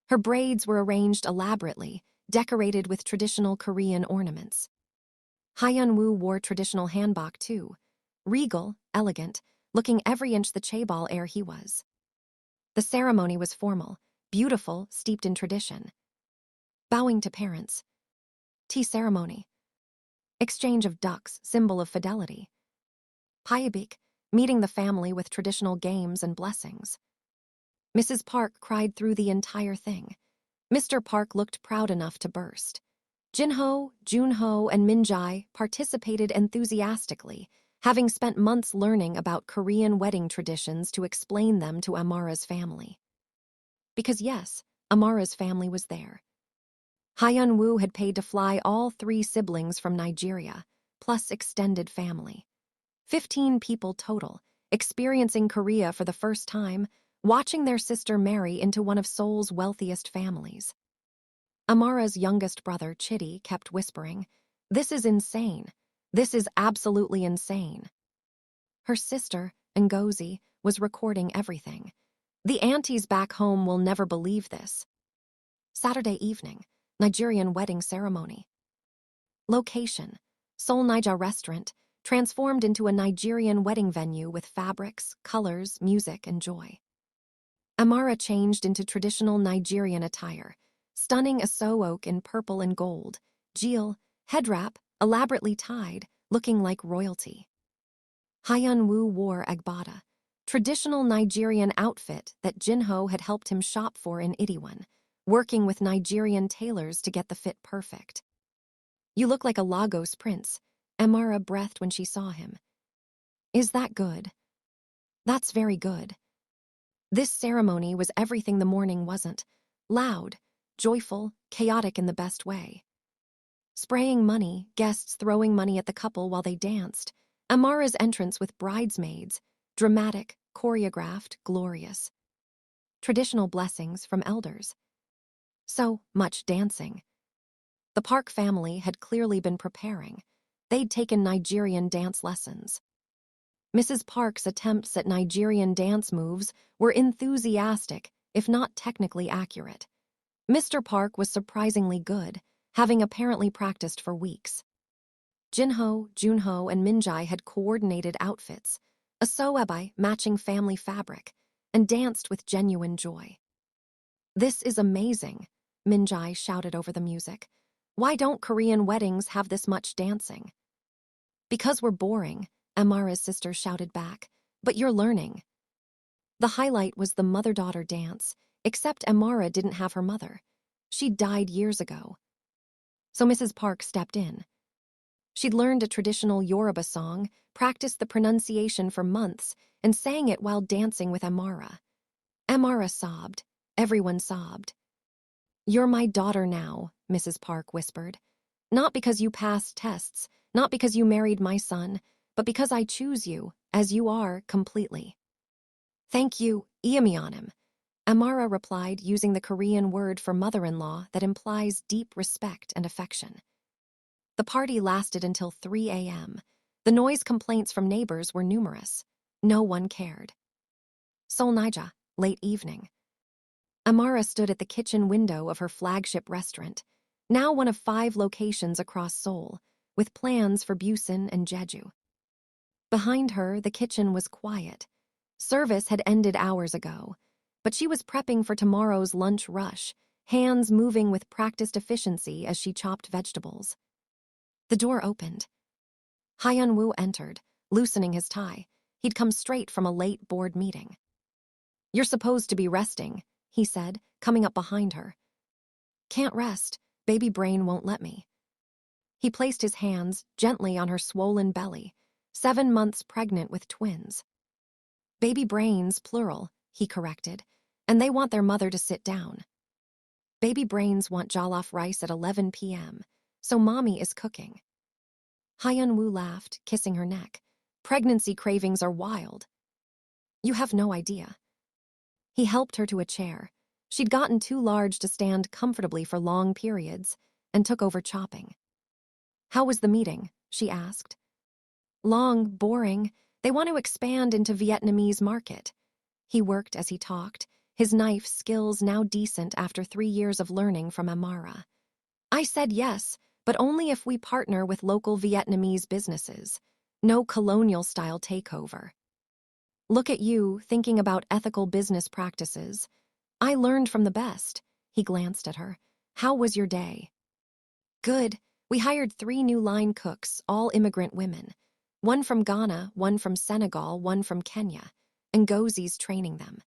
Speaker 1: Her braids were arranged elaborately, decorated with traditional Korean ornaments. Hyun-woo wore traditional hanbok too, regal, elegant, looking every inch the chaebol heir he was. The ceremony was formal, beautiful, steeped in tradition. Bowing to parents. Tea ceremony. Exchange of ducks, symbol of fidelity. Payabik, meeting the family with traditional games and blessings. Mrs. Park cried through the entire thing. Mr. Park looked proud enough to burst. Jinho, Junho, and Minjae participated enthusiastically, having spent months learning about Korean wedding traditions to explain them to Amara's family. Because yes, Amara's family was there. Hyun-woo had paid to fly all 3 siblings from Nigeria, plus extended family. 15 people total, experiencing Korea for the first time, watching their sister marry into one of Seoul's wealthiest families. Amara's youngest brother, Chitty, kept whispering, "This is insane. This is absolutely insane." Her sister, Ngozi, was recording everything. "The aunties back home will never believe this." Saturday evening, Nigerian wedding ceremony. Location: Seoul Naija restaurant, transformed into a Nigerian wedding venue with fabrics, colors, music, and joy. Amara changed into traditional Nigerian attire, stunning aso-oak in purple and gold, Jil, head wrap, elaborately tied, looking like royalty. Hyun-woo wore agbada, traditional Nigerian outfit that Jinho had helped him shop for in Itaewon, working with Nigerian tailors to get the fit perfect. "You look like a Lagos prince," Amara breathed when she saw him. "Is that good?" "That's very good." This ceremony was everything the morning wasn't: loud, joyful, chaotic in the best way. Spraying money, guests throwing money at the couple while they danced, Amara's entrance with bridesmaids, dramatic, choreographed, glorious. Traditional blessings from elders. So much dancing. The Park family had clearly been preparing. They'd taken Nigerian dance lessons. Mrs. Park's attempts at Nigerian dance moves were enthusiastic, if not technically accurate. Mr. Park was surprisingly good, having apparently practiced for weeks. Jinho, Junho, and Minjae had coordinated outfits, a soebai matching family fabric, and danced with genuine joy. "This is amazing," Minjae shouted over the music. "Why don't Korean weddings have this much dancing?" "Because we're boring," Amara's sister shouted back. "But you're learning." The highlight was the mother-daughter dance, except Amara didn't have her mother. She died years ago. So Mrs. Park stepped in. She'd learned a traditional Yoruba song, practiced the pronunciation for months, and sang it while dancing with Amara. Amara sobbed. Everyone sobbed. "You're my daughter now," Mrs. Park whispered. "Not because you passed tests, not because you married my son, but because I choose you, as you are, completely." "Thank you, Iamionim," Amara replied using the Korean word for mother-in-law that implies deep respect and affection. The party lasted until 3 a.m. The noise complaints from neighbors were numerous. No one cared. Seoul Naija, late evening. Amara stood at the kitchen window of her flagship restaurant, now one of 5 locations across Seoul, with plans for Busan and Jeju. Behind her, the kitchen was quiet. Service had ended hours ago, but she was prepping for tomorrow's lunch rush, hands moving with practiced efficiency as she chopped vegetables. The door opened. Hyun-woo entered, loosening his tie. He'd come straight from a late board meeting. "You're supposed to be resting," he said, coming up behind her. "Can't rest. Baby brain won't let me." He placed his hands gently on her swollen belly, 7 months pregnant with twins. "Baby brains, plural," he corrected, "and they want their mother to sit down. Baby brains want jollof rice at 11 p.m., so mommy is cooking." Hyun-woo laughed, kissing her neck. "Pregnancy cravings are wild. You have no idea." He helped her to a chair. She'd gotten too large to stand comfortably for long periods, and took over chopping. "How was the meeting?" she asked. "Long, boring. They want to expand into Vietnamese market." He worked as he talked, his knife skills now decent after 3 years of learning from Amara. "I said yes, but only if we partner with local Vietnamese businesses. No colonial-style takeover. Look at you, thinking about ethical business practices. I learned from the best." He glanced at her. "How was your day?" "Good. We hired 3 new line cooks, all immigrant women. One from Ghana, one from Senegal, one from Kenya. Ngozi's training them."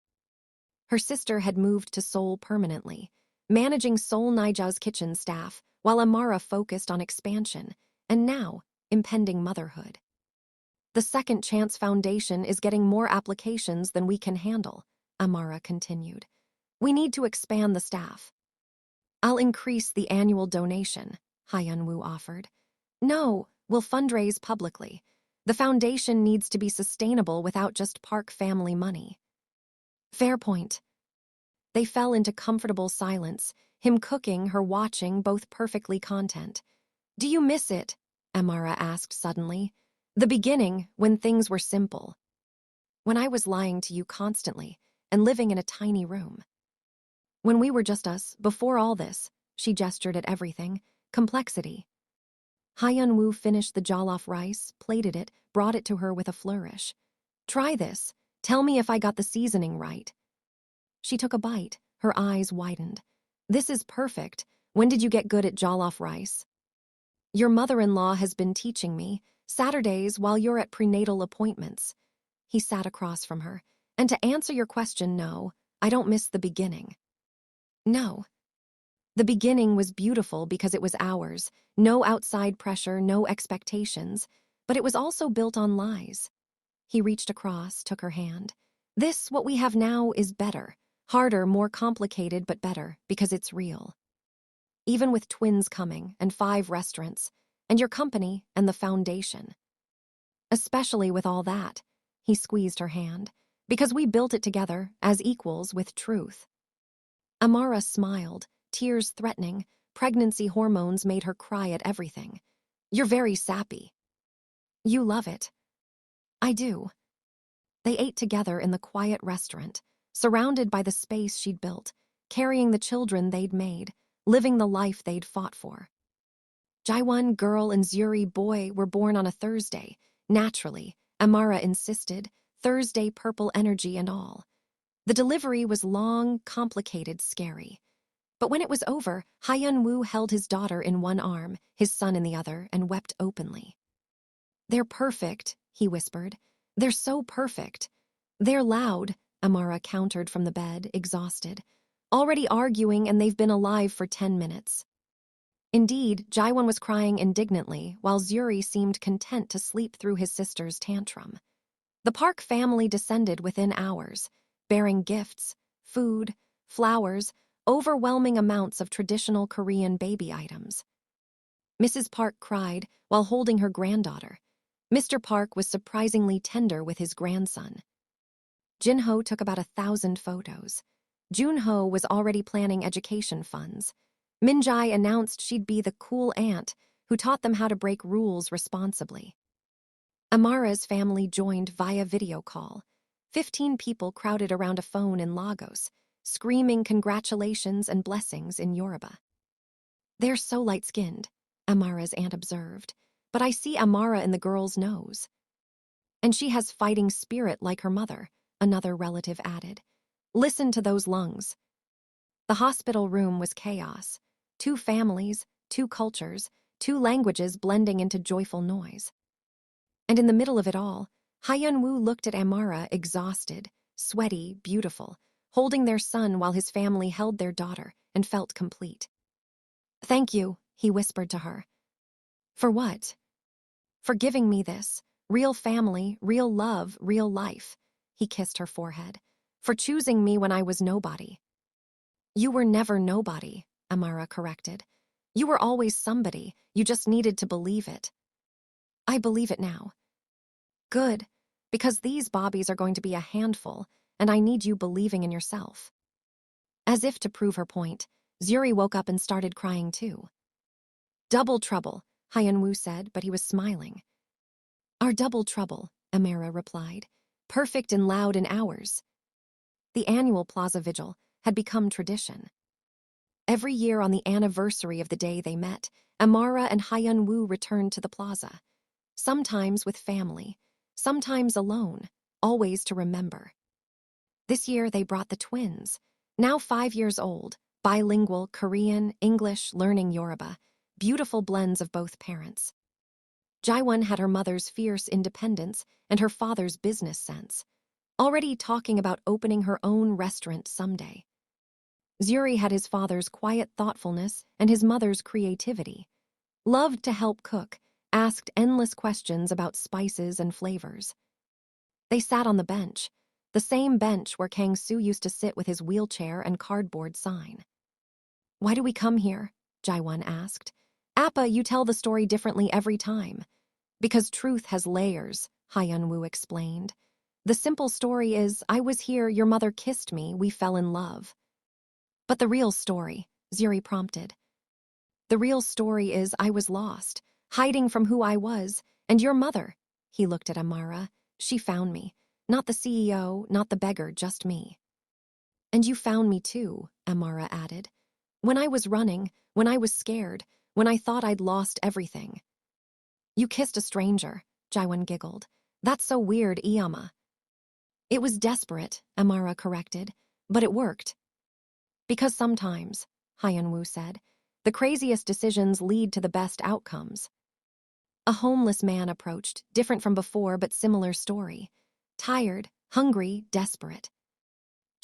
Speaker 1: Her sister had moved to Seoul permanently, managing Seoul Naija's kitchen staff, while Amara focused on expansion, and now, impending motherhood. "The Second Chance Foundation is getting more applications than we can handle," Amara continued. "We need to expand the staff." "I'll increase the annual donation," Hyun-woo offered. "No, we'll fundraise publicly. The foundation needs to be sustainable without just Park family money. Fair point. They fell into comfortable silence, him cooking, her watching, both perfectly content. Do you miss it? Amara asked suddenly. The beginning, when things were simple. When I was lying to you constantly and living in a tiny room. When we were just us, before all this, she gestured at everything, complexity. Hyun-woo finished the jollof rice, plated it, brought it to her with a flourish. Try this. Tell me if I got the seasoning right. She took a bite, her eyes widened. This is perfect. When did you get good at jollof rice? Your mother-in-law has been teaching me, Saturdays while you're at prenatal appointments. He sat across from her. And to answer your question, no, I don't miss the beginning. No. The beginning was beautiful because it was ours. No outside pressure, no expectations. But it was also built on lies. He reached across, took her hand. This, what we have now, is better. Harder, more complicated, but better, because it's real. Even with twins coming, and 5 restaurants, and your company, and the foundation. Especially with all that, he squeezed her hand, because we built it together, as equals, with truth. Amara smiled, tears threatening. Pregnancy hormones made her cry at everything. You're very sappy. You love it. I do. They ate together in the quiet restaurant, surrounded by the space she'd built, carrying the children they'd made, living the life they'd fought for. Jaewon, girl, and Zuri, boy, were born on a Thursday. Naturally, Amara insisted, Thursday purple energy and all. The delivery was long, complicated, scary. But when it was over, Hyun-woo held his daughter in one arm, his son in the other, and wept openly. They're perfect, he whispered. They're so perfect. They're loud, Amara countered from the bed, exhausted. Already arguing, and they've been alive for 10 minutes. Indeed, Jaewon was crying indignantly, while Zuri seemed content to sleep through his sister's tantrum. The Park family descended within hours, bearing gifts, food, flowers, overwhelming amounts of traditional Korean baby items. Mrs. Park cried while holding her granddaughter. Mr. Park was surprisingly tender with his grandson. Jin-ho took about 1,000 photos. Jun-ho was already planning education funds. Min-jae announced she'd be the cool aunt who taught them how to break rules responsibly. Amara's family joined via video call. 15 people crowded around a phone in Lagos, screaming congratulations and blessings in Yoruba. They're so light-skinned, Amara's aunt observed, but I see Amara in the girl's nose. And she has fighting spirit like her mother, another relative added. Listen to those lungs. The hospital room was chaos. 2 families, 2 cultures, 2 languages blending into joyful noise. And in the middle of it all, Hyun-woo looked at Amara, exhausted, sweaty, beautiful, holding their son while his family held their daughter, and felt complete. Thank you, he whispered to her. For what? For giving me this. Real family, real love, real life. He kissed her forehead. For choosing me when I was nobody. You were never nobody, Amara corrected. You were always somebody. You just needed to believe it. I believe it now. Good, because these bobbies are going to be a handful, and I need you believing in yourself. As if to prove her point, Zuri woke up and started crying too. Double trouble, Hyun-woo said, but he was smiling. Our double trouble, Amara replied. Perfect and loud in ours. The annual plaza vigil had become tradition. Every year on the anniversary of the day they met, Amara and Hyun-woo returned to the plaza. Sometimes with family, sometimes alone, always to remember. This year they brought the twins, now 5 years old, bilingual, Korean, English, learning Yoruba, beautiful blends of both parents. Jaewon had her mother's fierce independence and her father's business sense, already talking about opening her own restaurant someday. Zuri had his father's quiet thoughtfulness and his mother's creativity, loved to help cook, asked endless questions about spices and flavors. They sat on the bench, the same bench where Kang Soo used to sit with his wheelchair and cardboard sign. Why do we come here? Jaewon asked. Appa, you tell the story differently every time. Because truth has layers, Hyun-woo explained. The simple story is, I was here, your mother kissed me, we fell in love. But the real story, Zuri prompted. The real story is I was lost, hiding from who I was, and your mother. He looked at Amara. She found me. Not the CEO, not the beggar, just me. And you found me too, Amara added. When I was running, when I was scared, when I thought I'd lost everything. You kissed a stranger, Jaewon giggled. That's so weird, Iyama. It was desperate, Amara corrected, but it worked. Because sometimes, Hyun-woo said, the craziest decisions lead to the best outcomes. A homeless man approached, different from before but similar story. Tired, hungry, desperate.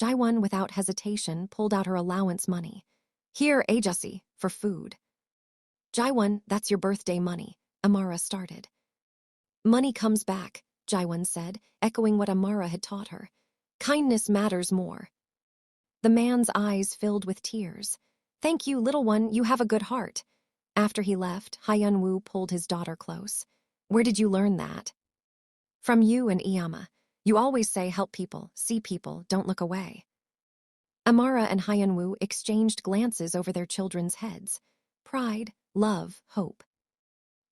Speaker 1: Jaewon, without hesitation, pulled out her allowance money. Here, Ajasi, for food. Jaewon, that's your birthday money, Amara started. Money comes back, Jaewon said, echoing what Amara had taught her. Kindness matters more. The man's eyes filled with tears. Thank you, little one, you have a good heart. After he left, Hyun-woo pulled his daughter close. Where did you learn that? From you and Iyama. You always say help people, see people, don't look away. Amara and Hyun-woo exchanged glances over their children's heads. Pride, love, hope.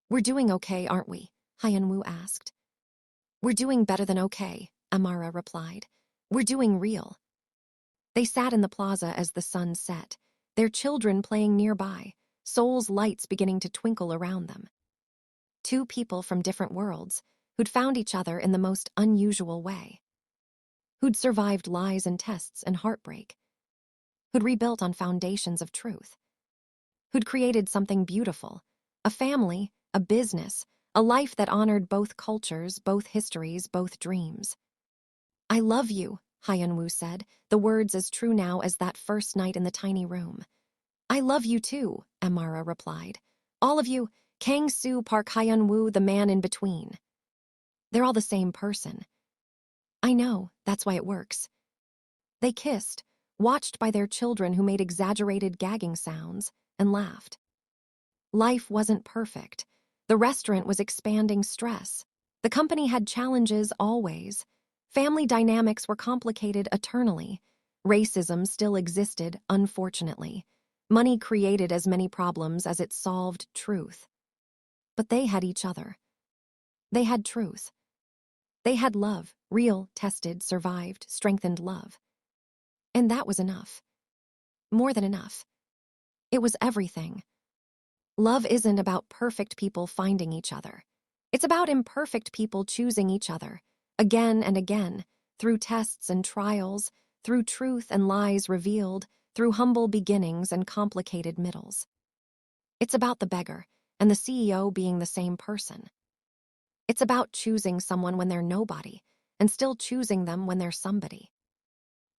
Speaker 1: We're doing okay, aren't we? Hyun-woo asked. We're doing better than okay, Amara replied. We're doing real. They sat in the plaza as the sun set, their children playing nearby, Seoul's lights beginning to twinkle around them. Two people from different worlds, who'd found each other in the most unusual way. Who'd survived lies and tests and heartbreak. Who'd rebuilt on foundations of truth. Who'd created something beautiful, a family, a business, a life that honored both cultures, both histories, both dreams. I love you, Hyun-woo said, the words as true now as that first night in the tiny room. I love you too, Amara replied. All of you, Kang Soo, Park Hyun-woo, the man in between. They're all the same person. I know, that's why it works. They kissed, watched by their children who made exaggerated gagging sounds, and laughed. Life wasn't perfect. The restaurant was expanding stress. The company had challenges always. Family dynamics were complicated eternally. Racism still existed, unfortunately. Money created as many problems as it solved truth. But they had each other. They had truth. They had love, real, tested, survived, strengthened love. And that was enough. More than enough. It was everything. Love isn't about perfect people finding each other. It's about imperfect people choosing each other, again and again, through tests and trials, through truth and lies revealed, through humble beginnings and complicated middles. It's about the beggar and the CEO being the same person. It's about choosing someone when they're nobody and still choosing them when they're somebody.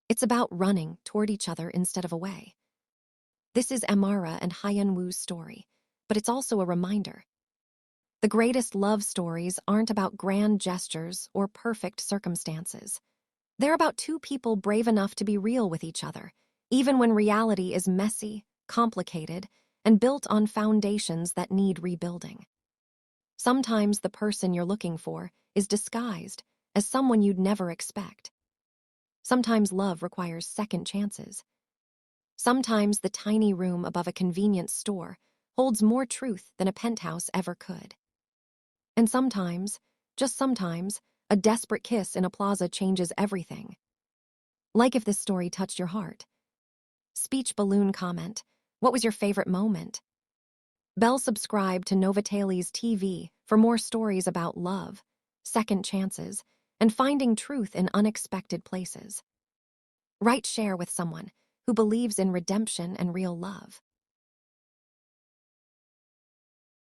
Speaker 1: It's about running toward each other instead of away. This is Amara and Hyun-woo's story, but it's also a reminder. The greatest love stories aren't about grand gestures or perfect circumstances. They're about two people brave enough to be real with each other, even when reality is messy, complicated, and built on foundations that need rebuilding. Sometimes the person you're looking for is disguised as someone you'd never expect. Sometimes love requires second chances. Sometimes the tiny room above a convenience store holds more truth than a penthouse ever could. And sometimes, just sometimes, a desperate kiss in a plaza changes everything. Like if this story touched your heart. Speech balloon comment. What was your favorite moment? Bell subscribe to Novatelli's TV for more stories about love, second chances, and finding truth in unexpected places. Write share with someone who believes in redemption and real love.